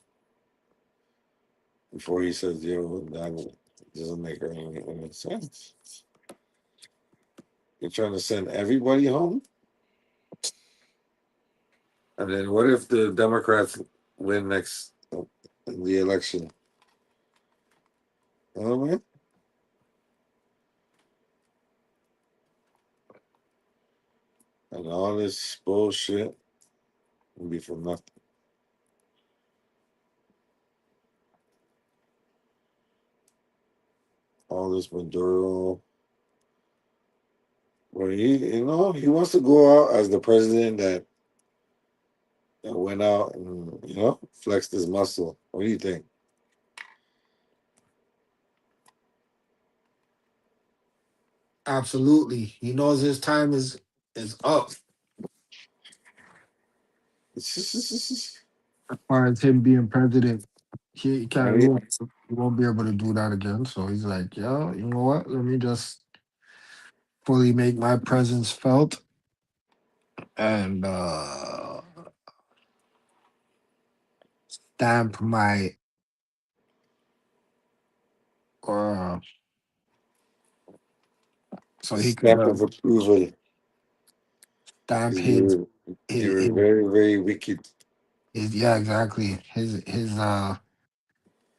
before he says, yo, that doesn't make any sense. You're trying to send everybody home? And then what if the Democrats win next in the election? You know what I mean? And all this bullshit will be for nothing. All this Maduro. Well, he wants to go out as the president that went out and flexed his muscle. What do you think? Absolutely. He knows his time is up. As far as him being president, he I can't mean, he won't be able to do that again. So he's like, yeah, you know what? Let me just fully make my presence felt and stamp my uh so he could stamp of approval. stamp You were, you were his very, very wicked. yeah, exactly, his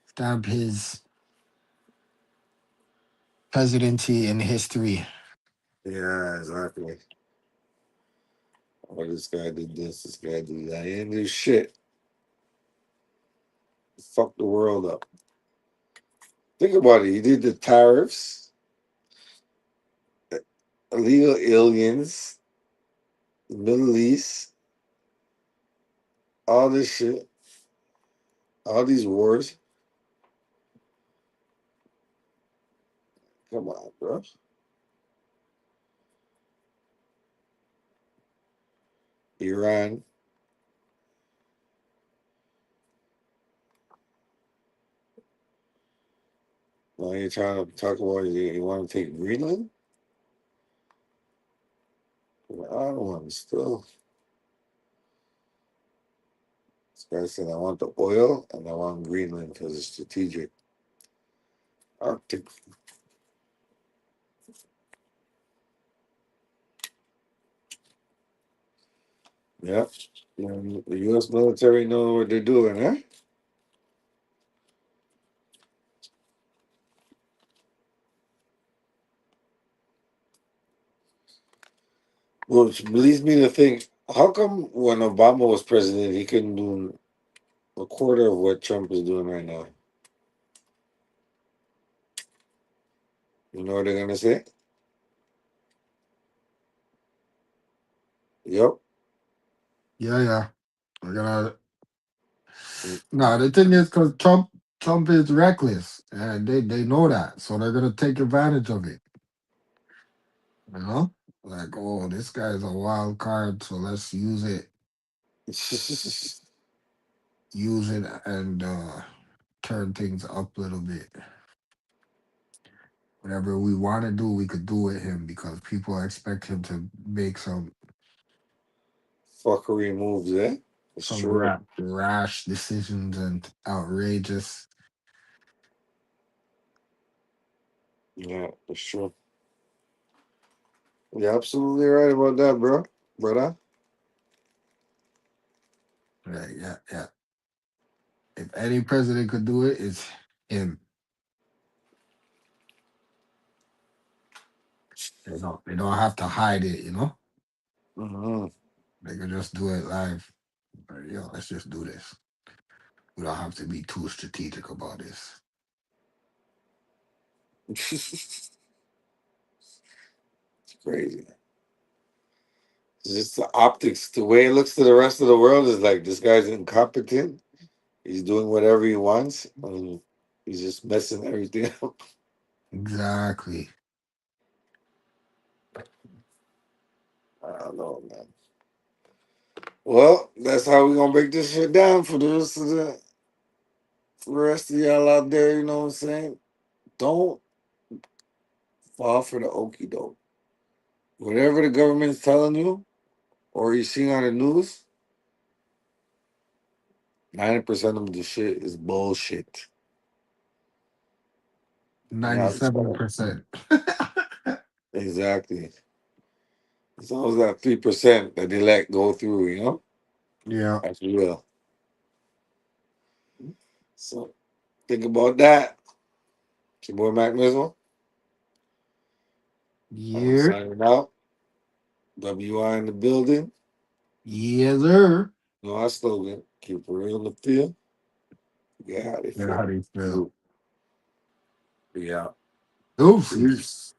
stamp his presidency in history. Yeah, exactly. Oh, this guy did this guy did that. He didn't do shit. Fuck the world up. Think about it. He did the tariffs, illegal aliens, the Middle East, all this shit, all these wars. Come on, bro. Iran. Now you're trying to talk about you want to take Greenland? Well, I don't want to still. This guy said I want the oil and I want Greenland because it's strategic. Arctic. Yeah. The U.S. military know what they're doing, huh? Which leads me to think, how come when Obama was president, he couldn't do a quarter of what Trump is doing right now? You know what they're gonna say? Yep. Yeah, yeah. We're gonna. No, the thing is, because Trump is reckless, and they know that, so they're gonna take advantage of it. You know, like, oh, this guy's a wild card, so let's use it, and turn things up a little bit. Whatever we want to do, we could do with him because people expect him to make Fuckery moves, eh? It's some true. rash decisions and outrageous. Yeah, it's true. You're absolutely right about that, bro. Brother. Right, yeah, yeah. If any president could do it, it's him. They don't have to hide it, you know. Mm-hmm. They can just do it live. Yo, let's just do this. We don't have to be too strategic about this. It's crazy. It's just the optics, the way it looks to the rest of the world is like this guy's incompetent. He's doing whatever he wants, and he's just messing everything up. Exactly. I don't know, man. Well, that's how we gonna break this shit down for the rest of y'all out there. You know what I'm saying? Don't fall for the okey doke. Whatever the government's telling you or you see on the news, 90% of the shit is bullshit. You know, it's 97%. exactly. It's always that 3% that they let go through. You know, Yeah. that's real. So think about that. It's your boy Mac Mizzle. I'm Yeah. signing out. WI in the building. Yes, sir. You know our slogan: keep it real in the field. Yeah, how they Yeah, how feel. do you feel? Salute. Yeah. Deuces. Peace.